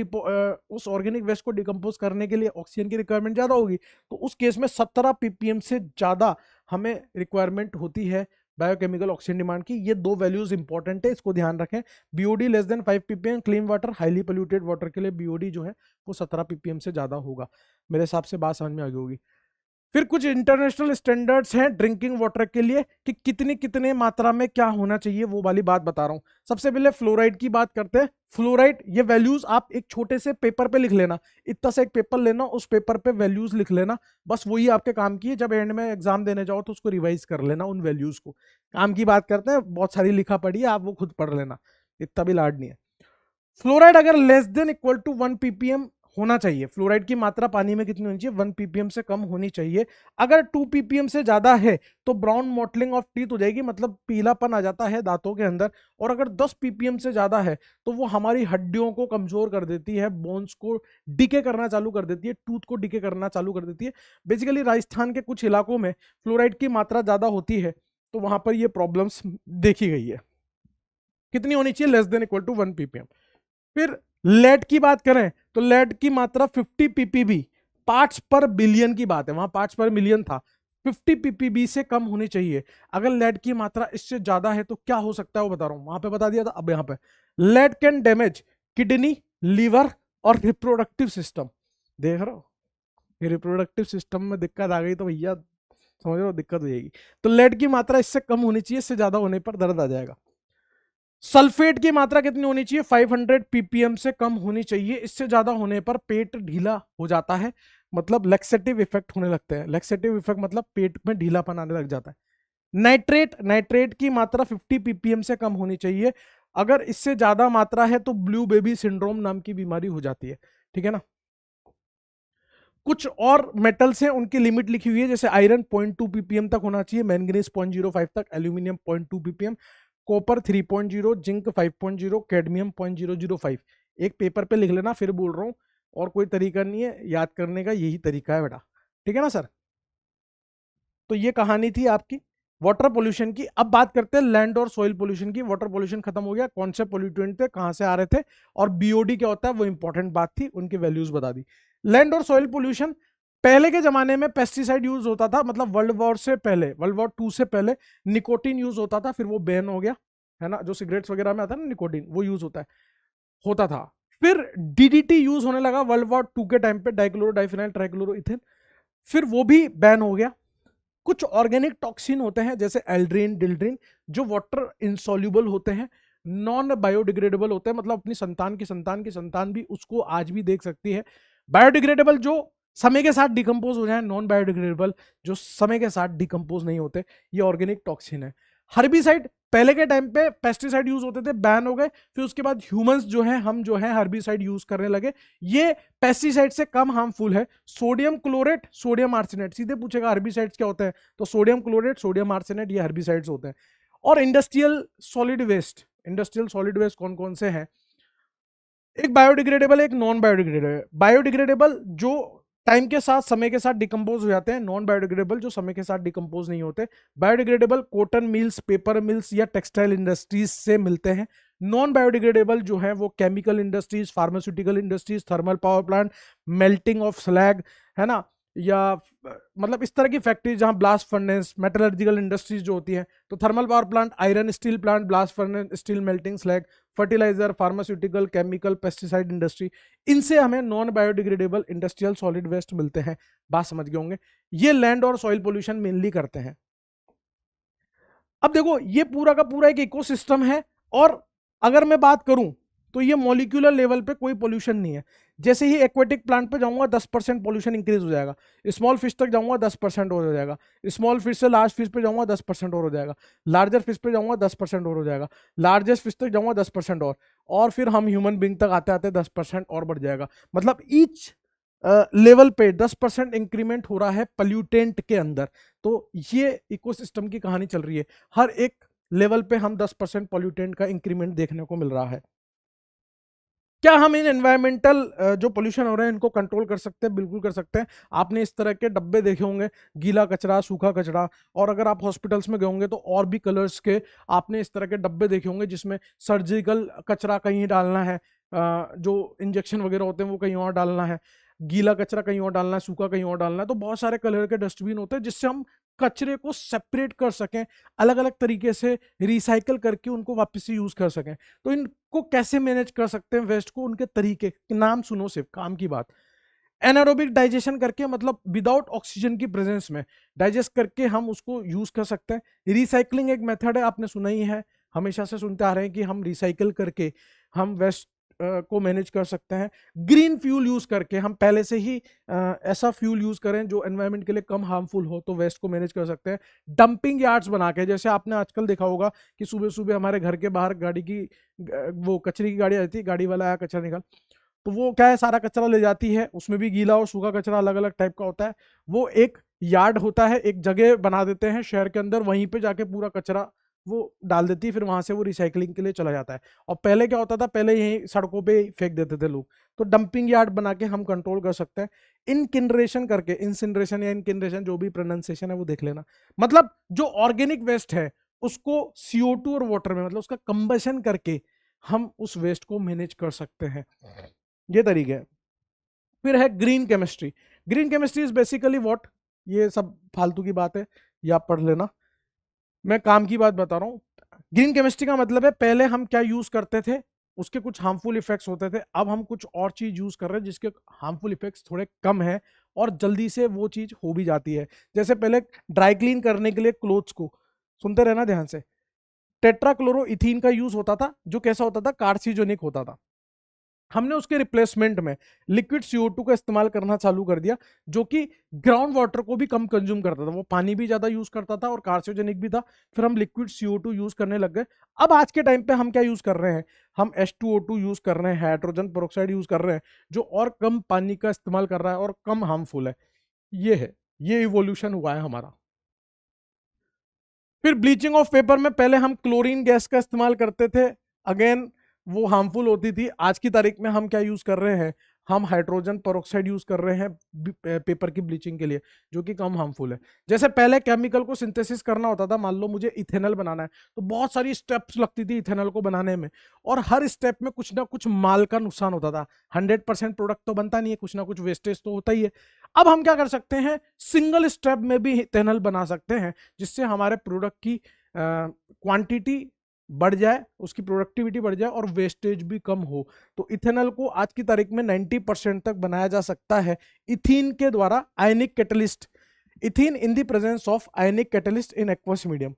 उस ऑर्गेनिक वेस्ट को डिकम्पोज करने के लिए ऑक्सीजन की रिक्वायरमेंट ज्यादा होगी, तो उस केस में 17 ppm से ज्यादा हमें रिक्वायरमेंट होती है बायोकेमिकल ऑक्सीजन डिमांड की। ये दो वैल्यूज इंपॉर्टेंट है, इसको ध्यान रखें। BOD less than 5 ppm clean water, highly polluted water के लिए बीओडी जो है वो 17 ppm से ज्यादा होगा। मेरे हिसाब से बात समझ में आ गई होगी। फिर कुछ इंटरनेशनल स्टैंडर्ड्स हैं ड्रिंकिंग वाटर के लिए कि कितनी कितने मात्रा में क्या होना चाहिए, वो वाली बात बता रहा हूं। सबसे पहले फ्लोराइड की बात करते हैं। फ्लोराइड, ये वैल्यूज आप एक छोटे से पेपर पे लिख लेना, इतना सा एक पेपर लेना, उस पेपर पे वैल्यूज लिख लेना, बस वही आपके काम की है। जब एंड में एग्जाम देने जाओ तो उसको रिवाइज कर लेना उन वैल्यूज को। काम की बात करते हैं, बहुत सारी लिखा पड़ी है, आप वो खुद पढ़ लेना, इतना भी लाड नहीं है। फ्लोराइड अगर less than equal to 1 ppm होना चाहिए, फ्लोराइड की मात्रा पानी में कितनी होनी चाहिए, 1 ppm से कम होनी चाहिए। अगर 2 ppm से ज्यादा है तो ब्राउन मॉटलिंग ऑफ टीथ हो जाएगी, मतलब पीलापन आ जाता है दांतों के अंदर। और अगर 10 ppm से ज्यादा है तो वो हमारी हड्डियों को कमजोर कर देती है, बोन्स को डिके करना चालू कर देती है, टूथ को डिके करना चालू कर देती है। बेसिकली राजस्थान के कुछ इलाकों में फ्लोराइड की मात्रा ज्यादा होती है, तो वहां पर ये प्रॉब्लम्स देखी गई है। कितनी होनी चाहिए, less than equal to 1 ppm। फिर लेड की बात करें तो लेड की मात्रा 50 ppb, पार्ट्स पर बिलियन की बात है, वहां पार्ट्स पर मिलियन था, 50 ppb से कम होनी चाहिए। अगर लेड की मात्रा इससे ज्यादा है तो क्या हो सकता है वो बता रहा हूं, वहां पे बता दिया था, अब यहां पे lead can damage kidney, liver और रिप्रोडक्टिव सिस्टम। देख रहे हो, ये रिप्रोडक्टिव सिस्टम में दिक्कत आ गई तो भैया समझ रहे हो दिक्कत हो जाएगी। तो लेड की मात्रा इससे कम होनी चाहिए, इससे ज्यादा होने पर दर्द आ जाएगा। सल्फेट की मात्रा कितनी होनी चाहिए, 500 ppm से कम होनी चाहिए, इससे ज्यादा होने पर पेट ढीला हो जाता है, मतलब लैक्सेटिव इफेक्ट होने लगते हैं। लैक्सेटिव इफेक्ट मतलब पेट में ढीलापन आने लग जाता है। नाइट्रेट, नाइट्रेट की मात्रा 50 ppm से कम होनी चाहिए, अगर इससे ज्यादा मात्रा है तो ब्लू बेबी सिंड्रोम नाम की बीमारी हो जाती है, ठीक है ना। कुछ और मेटल्स हैं उनकी लिमिट लिखी हुई है, जैसे आयरन 0.2 ppm तक होना चाहिए, मैंगनीज 0.05 तक, aluminium 0.2 ppm, copper 3.0, zinc 5.0, cadmium 0.005। एक पेपर पे लिख लेना, फिर बोल रहा हूं, और कोई तरीका नहीं है याद करने का, यही तरीका है बेटा, ठीक है ना सर। तो ये कहानी थी आपकी वाटर पोल्यूशन की। अब बात करते हैं लैंड और सॉइल पोल्यूशन की। वाटर पोल्यूशन खत्म हो गया, कौन से पोल्यूटेंट थे, कहां से आ रहे थे, और बीओडी क्या होता है वो इंपॉर्टेंट बात थी, उनकी वैल्यूज बता दी। लैंड और सॉइल पोल्यूशन, पहले के जमाने में पेस्टिसाइड यूज होता था, मतलब वर्ल्ड वॉर से पहले, वर्ल्ड वॉर 2 से पहले निकोटीन यूज होता था, फिर वो बैन हो गया, है ना, जो सिगरेट्स वगैरह में आता है ना निकोटीन, वो यूज होता था। फिर डीडीटी यूज होने लगा वर्ल्ड वॉर 2 के टाइम पे, डाइक्लोरो डाइफिनाइल ट्राइक्लोरोइथेन, फिर वो भी बैन हो गया। कुछ ऑर्गेनिक टॉक्सिन होते हैं जैसे एल्ड्रीन, डिल्ड्रीन, जो वाटर इंसॉल्युबल होते हैं, नॉन बायोडिग्रेडेबल होते हैं, मतलब अपनी संतान की संतान की संतान भी उसको आज भी देख सकती है। बायोडिग्रेडेबल जो समय के साथ डिकम्पोज हो जाए, नॉन बायोडिग्रेडेबल जो समय के साथ डिकम्पोज नहीं होते, ये ऑर्गेनिक टॉक्सिन है। हर्बिसाइड, पहले के टाइम पे पेस्टिसाइड यूज होते थे, बैन हो गए, फिर उसके बाद ह्यूमंस जो हैं, हम जो हैं हर्बिसाइड यूज करने लगे, ये पेस्टिसाइड से कम हार्मफुल है। सोडियम क्लोरेट, सोडियम आर्सेनेट, सीधे पूछेगा हर्बिसाइड्स क्या होते हैं, तो सोडियम क्लोरेट, सोडियम आर्सेनेट, ये हर्बिसाइड्स होते हैं। और industrial solid waste, industrial solid waste कौन कौन से हैं, एक बायोडिग्रेडेबल, एक नॉन बायोडिग्रेडेबल। बायोडिग्रेडेबल जो टाइम के साथ, समय के साथ डिकम्पोज हो जाते हैं, नॉन बायोडिग्रेडेबल जो समय के साथ डिकम्पोज नहीं होते। Biodegradable cotton mills, paper mills या टेक्सटाइल इंडस्ट्रीज से मिलते हैं। नॉन बायोडिग्रेडेबल जो है वो chemical industries, pharmaceutical industries, thermal power plant, melting of slag, है ना, या मतलब इस तरह की फैक्ट्री जहां ब्लास्ट फर्नेस, मेटलर्जिकल इंडस्ट्रीज जो होती हैं, तो thermal power plant, iron steel plant, blast furnace, steel melting slag, fertiliser, pharmaceutical, chemical, pesticide industry, इनसे हमें non biodegradable industrial solid waste मिलते हैं। बात समझ गए होंगे, ये लैंड और सॉइल पोल्यूशन मेनली करते हैं। अब देखो ये पूरा का पूरा एक इकोसिस्टम है, और अगर मैं बात करूं तो ये मॉलिक्यूलर लेवल पे कोई पोल्यूशन नहीं है। जैसे ही एक्वेटिक प्लांट पे जाऊंगा 10% पोल्यूशन इंक्रीज हो जाएगा, स्मॉल फिश तक जाऊंगा 10% और हो जाएगा, स्मॉल फिश से लार्ज फिश पे जाऊंगा 10% और हो जाएगा, लार्जर फिश पे जाऊंगा 10% और हो जाएगा, लार्जेस्ट फिश तक जाऊंगा 10% और फिर हम ह्यूमन बींग तक आते आते 10% और बढ़ जाएगा। मतलब ईच लेवल पे 10% इंक्रीमेंट हो रहा है पल्यूटेंट के अंदर। तो ये इकोसिस्टम की कहानी चल रही है, हर एक लेवल पे हम 10% पॉल्यूटेंट का इंक्रीमेंट देखने को मिल रहा है। क्या हम इन एनवायरमेंटल जो पोल्यूशन हो रहे हैं इनको कंट्रोल कर सकते हैं? बिल्कुल कर सकते हैं। आपने इस तरह के डब्बे देखे होंगे, गीला कचरा, सूखा कचरा, और अगर आप हॉस्पिटल्स में गए होंगे तो और भी कलर्स के आपने इस तरह के डब्बे देखे होंगे जिसमें सर्जिकल कचरा कहीं डालना है, जो इंजेक्शन वगैरह होते हैं वो कहीं और डालना है, गीला कचरा कहीं और डालना है, सूखा कहीं और डालना है। तो बहुत सारे कलर के डस्टबिन होते हैं जिससे हम कचरे को सेपरेट कर सकें, अलग अलग तरीके से रिसाइकल करके उनको वापस से यूज कर सकें। तो इनको कैसे मैनेज कर सकते हैं वेस्ट को, उनके तरीके, नाम सुनो सिर्फ, काम की बात। एनारोबिक डाइजेशन करके मतलब विदाउट ऑक्सीजन की प्रेजेंस में डाइजेस्ट करके हम उसको यूज कर सकते हैं। रिसाइकलिंग एक मेथड है, आपने सुना ही है, हमेशा से सुनते आ रहे हैं कि हम रिसाइकल करके हम वेस्ट को मैनेज कर सकते हैं। ग्रीन फ्यूल यूज करके हम पहले से ही ऐसा फ्यूल यूज करें जो एनवायरनमेंट के लिए कम हार्मफुल हो, तो वेस्ट को मैनेज कर सकते हैं। डंपिंग यार्ड्स बना के, जैसे आपने आजकल देखा होगा कि सुबह सुबह हमारे घर के बाहर गाड़ी की वो कचरे की गाड़ी आती है, गाड़ी वाला आया कचरा निकाल, तो वो क्या है, सारा कचरा ले जाती है, उसमें भी गीला और सूखा कचरा अलग अलग टाइप का होता है। वो एक यार्ड होता है, एक जगह बना देते हैं शहर के अंदर, वहीं पे जाके पूरा कचरा वो डाल देती है, फिर वहां से वो रिसाइकलिंग के लिए चला जाता है। और पहले क्या होता था, पहले यही सड़कों पे फेंक देते थे लोग, तो डंपिंग यार्ड बना के हम कंट्रोल कर सकते हैं। इनकिनरेशन करके, इंसिनरेशन या इनकिनरेशन जो भी प्रोनाउंसिएशन है वो देख लेना, मतलब जो ऑर्गेनिक वेस्ट है उसको CO2 और वाटर में, मतलब उसका कंबशन करके हम उस वेस्ट को मैनेज कर सकते हैं। ये तरीके है। फिर है green chemistry. Green chemistry is basically what, ये सब फालतू की बात है, ये आप पढ़ लेना, मैं काम की बात बता रहा हूँ। ग्रीन केमिस्ट्री का मतलब है पहले हम क्या यूज करते थे, उसके कुछ हार्मफुल इफेक्ट्स होते थे, अब हम कुछ और चीज यूज कर रहे हैं जिसके हार्मफुल इफेक्ट्स थोड़े कम है और जल्दी से वो चीज हो भी जाती है। जैसे पहले ड्राई क्लीन करने के लिए क्लोथ्स को, सुनते रहना ध्यान से, टेट्राक्लोरोइथीन का यूज होता था, जो कैसा होता था, कार्सिनोजेनिक होता था। हमने उसके रिप्लेसमेंट में लिक्विड CO2 का इस्तेमाल करना चालू कर दिया, जो कि ग्राउंड वाटर को भी कम कंज्यूम करता था, वो पानी भी ज्यादा यूज करता था और कार्सिनोजेनिक भी था। फिर हम लिक्विड CO2 यूज करने लग गए। अब आज के टाइम पे हम क्या यूज कर रहे हैं, हम H2O2 यूज कर रहे हैं, हाइड्रोजन पेरोक्साइड यूज कर रहे हैं, जो और कम पानी का इस्तेमाल कर रहा है और कम हार्मफुल है। ये है, ये इवोल्यूशन हुआ है हमारा। फिर ब्लीचिंग ऑफ पेपर में पहले हम क्लोरीन गैस का इस्तेमाल करते थे, अगेन वो हार्मफुल होती थी। आज की तारीख में हम क्या यूज कर रहे हैं, हम हाइड्रोजन पेरोक्साइड यूज कर रहे हैं पेपर की ब्लीचिंग के लिए, जो कि कम हार्मफुल है। जैसे पहले केमिकल को सिंथेसिस करना होता था, मान लो मुझे इथेनॉल बनाना है, तो बहुत सारी स्टेप्स लगती थी इथेनॉल को बनाने में, और हर स्टेप में कुछ ना कुछ माल का नुकसान होता था। 100% प्रोडक्ट तो बनता नहीं है, कुछ ना कुछ वेस्टेज तो होता ही है। अब हम क्या कर सकते हैं, सिंगल स्टेप में भी इथेनॉल बना सकते हैं, जिससे हमारे प्रोडक्ट की क्वांटिटी बढ़ जाए, उसकी प्रोडक्टिविटी बढ़ जाए और वेस्टेज भी कम हो। तो इथेनॉल को आज की तारीख में 90% तक बनाया जा सकता है इथीन के द्वारा, ionic catalyst, ethene in the presence of ionic catalyst in aqueous medium.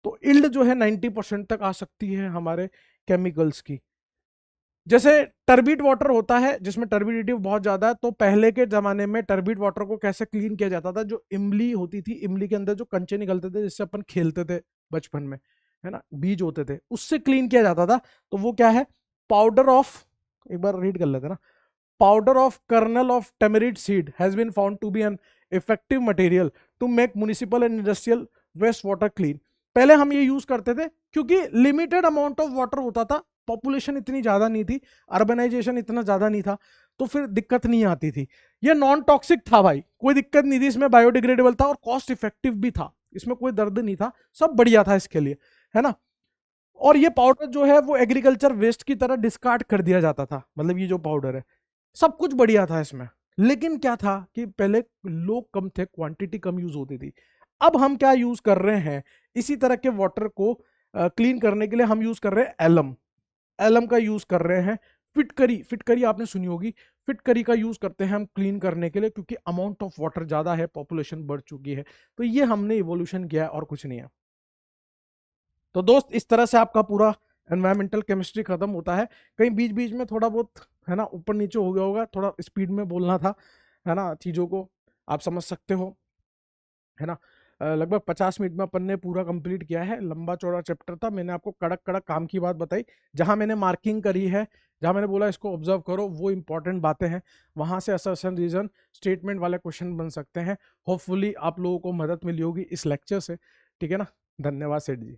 तो इल्ड जो है 90% तक आ सकती है हमारे केमिकल्स की। जैसे टर्बिड वाटर होता है जिसमें टर्बिडिटी बहुत ज्यादा है, तो पहले के जमाने में टर्बिड वाटर को कैसे क्लीन किया जाता था, जो इमली होती थी, इमली के अंदर जो कंचे निकलते थे जिससे अपन खेलते थे बचपन में, है ना, बीज होते थे, उससे क्लीन किया जाता था। तो वो क्या है, पाउडर ऑफ, एक बार रीड कर लेते ना, powder of kernel of tamarind seed has been found to be an effective material to make municipal and industrial waste water clean. पहले हम ये यूज करते थे क्योंकि लिमिटेड अमाउंट ऑफ वाटर होता था, पॉपुलेशन इतनी ज्यादा नहीं थी, अर्बनाइजेशन इतना ज्यादा नहीं था, तो फिर दिक्कत नहीं आती थी। ये नॉन टॉक्सिक था भाई, कोई दिक्कत नहीं थी, इसमें बायोडिग्रेडेबल था और कॉस्ट इफेक्टिव भी था, इसमें कोई दर्द नहीं था, सब बढ़िया था इसके लिए, है ना। और ये पाउडर जो है वो एग्रीकल्चर वेस्ट की तरह डिस्कार्ड कर दिया जाता था, मतलब ये जो पाउडर है सब कुछ बढ़िया था इसमें। लेकिन क्या था कि पहले लोग कम थे, क्वांटिटी कम यूज होती थी। अब हम क्या यूज कर रहे हैं, इसी तरह के वाटर को क्लीन करने के लिए हम यूज कर रहे हैं एलम, एलम का यूज कर रहे हैं। फिटकरी, फिटकरी आपने सुनी होगी, फिटकरी का यूज करते हैं हम क्लीन करने के लिए, क्योंकि अमाउंट ऑफ वाटर ज्यादा है, पॉपुलेशन बढ़ चुकी है। तो ये हमने इवोल्यूशन किया है और कुछ नहीं है। तो दोस्त इस तरह से आपका पूरा एनवायरमेंटल केमिस्ट्री खत्म होता है। कहीं बीच बीच में थोड़ा बहुत, है ना, ऊपर नीचे हो गया होगा, थोड़ा स्पीड में बोलना था, है ना, चीज़ों को आप समझ सकते हो, है ना। लगभग 50 मिनट में अपन ने पूरा कंप्लीट किया है, लंबा चौड़ा चैप्टर था, मैंने आपको कड़क कड़क काम की बात बताई, जहां मैंने मार्किंग करी है, जहां मैंने बोला इसको ऑब्जर्व करो, वो इंपॉर्टेंट बातें हैं, वहां से असर्शन रीजन स्टेटमेंट वाले क्वेश्चन बन सकते हैं। होपफुली आप लोगों को मदद मिली होगी इस लेक्चर से, ठीक है ना। धन्यवाद सेठ जी।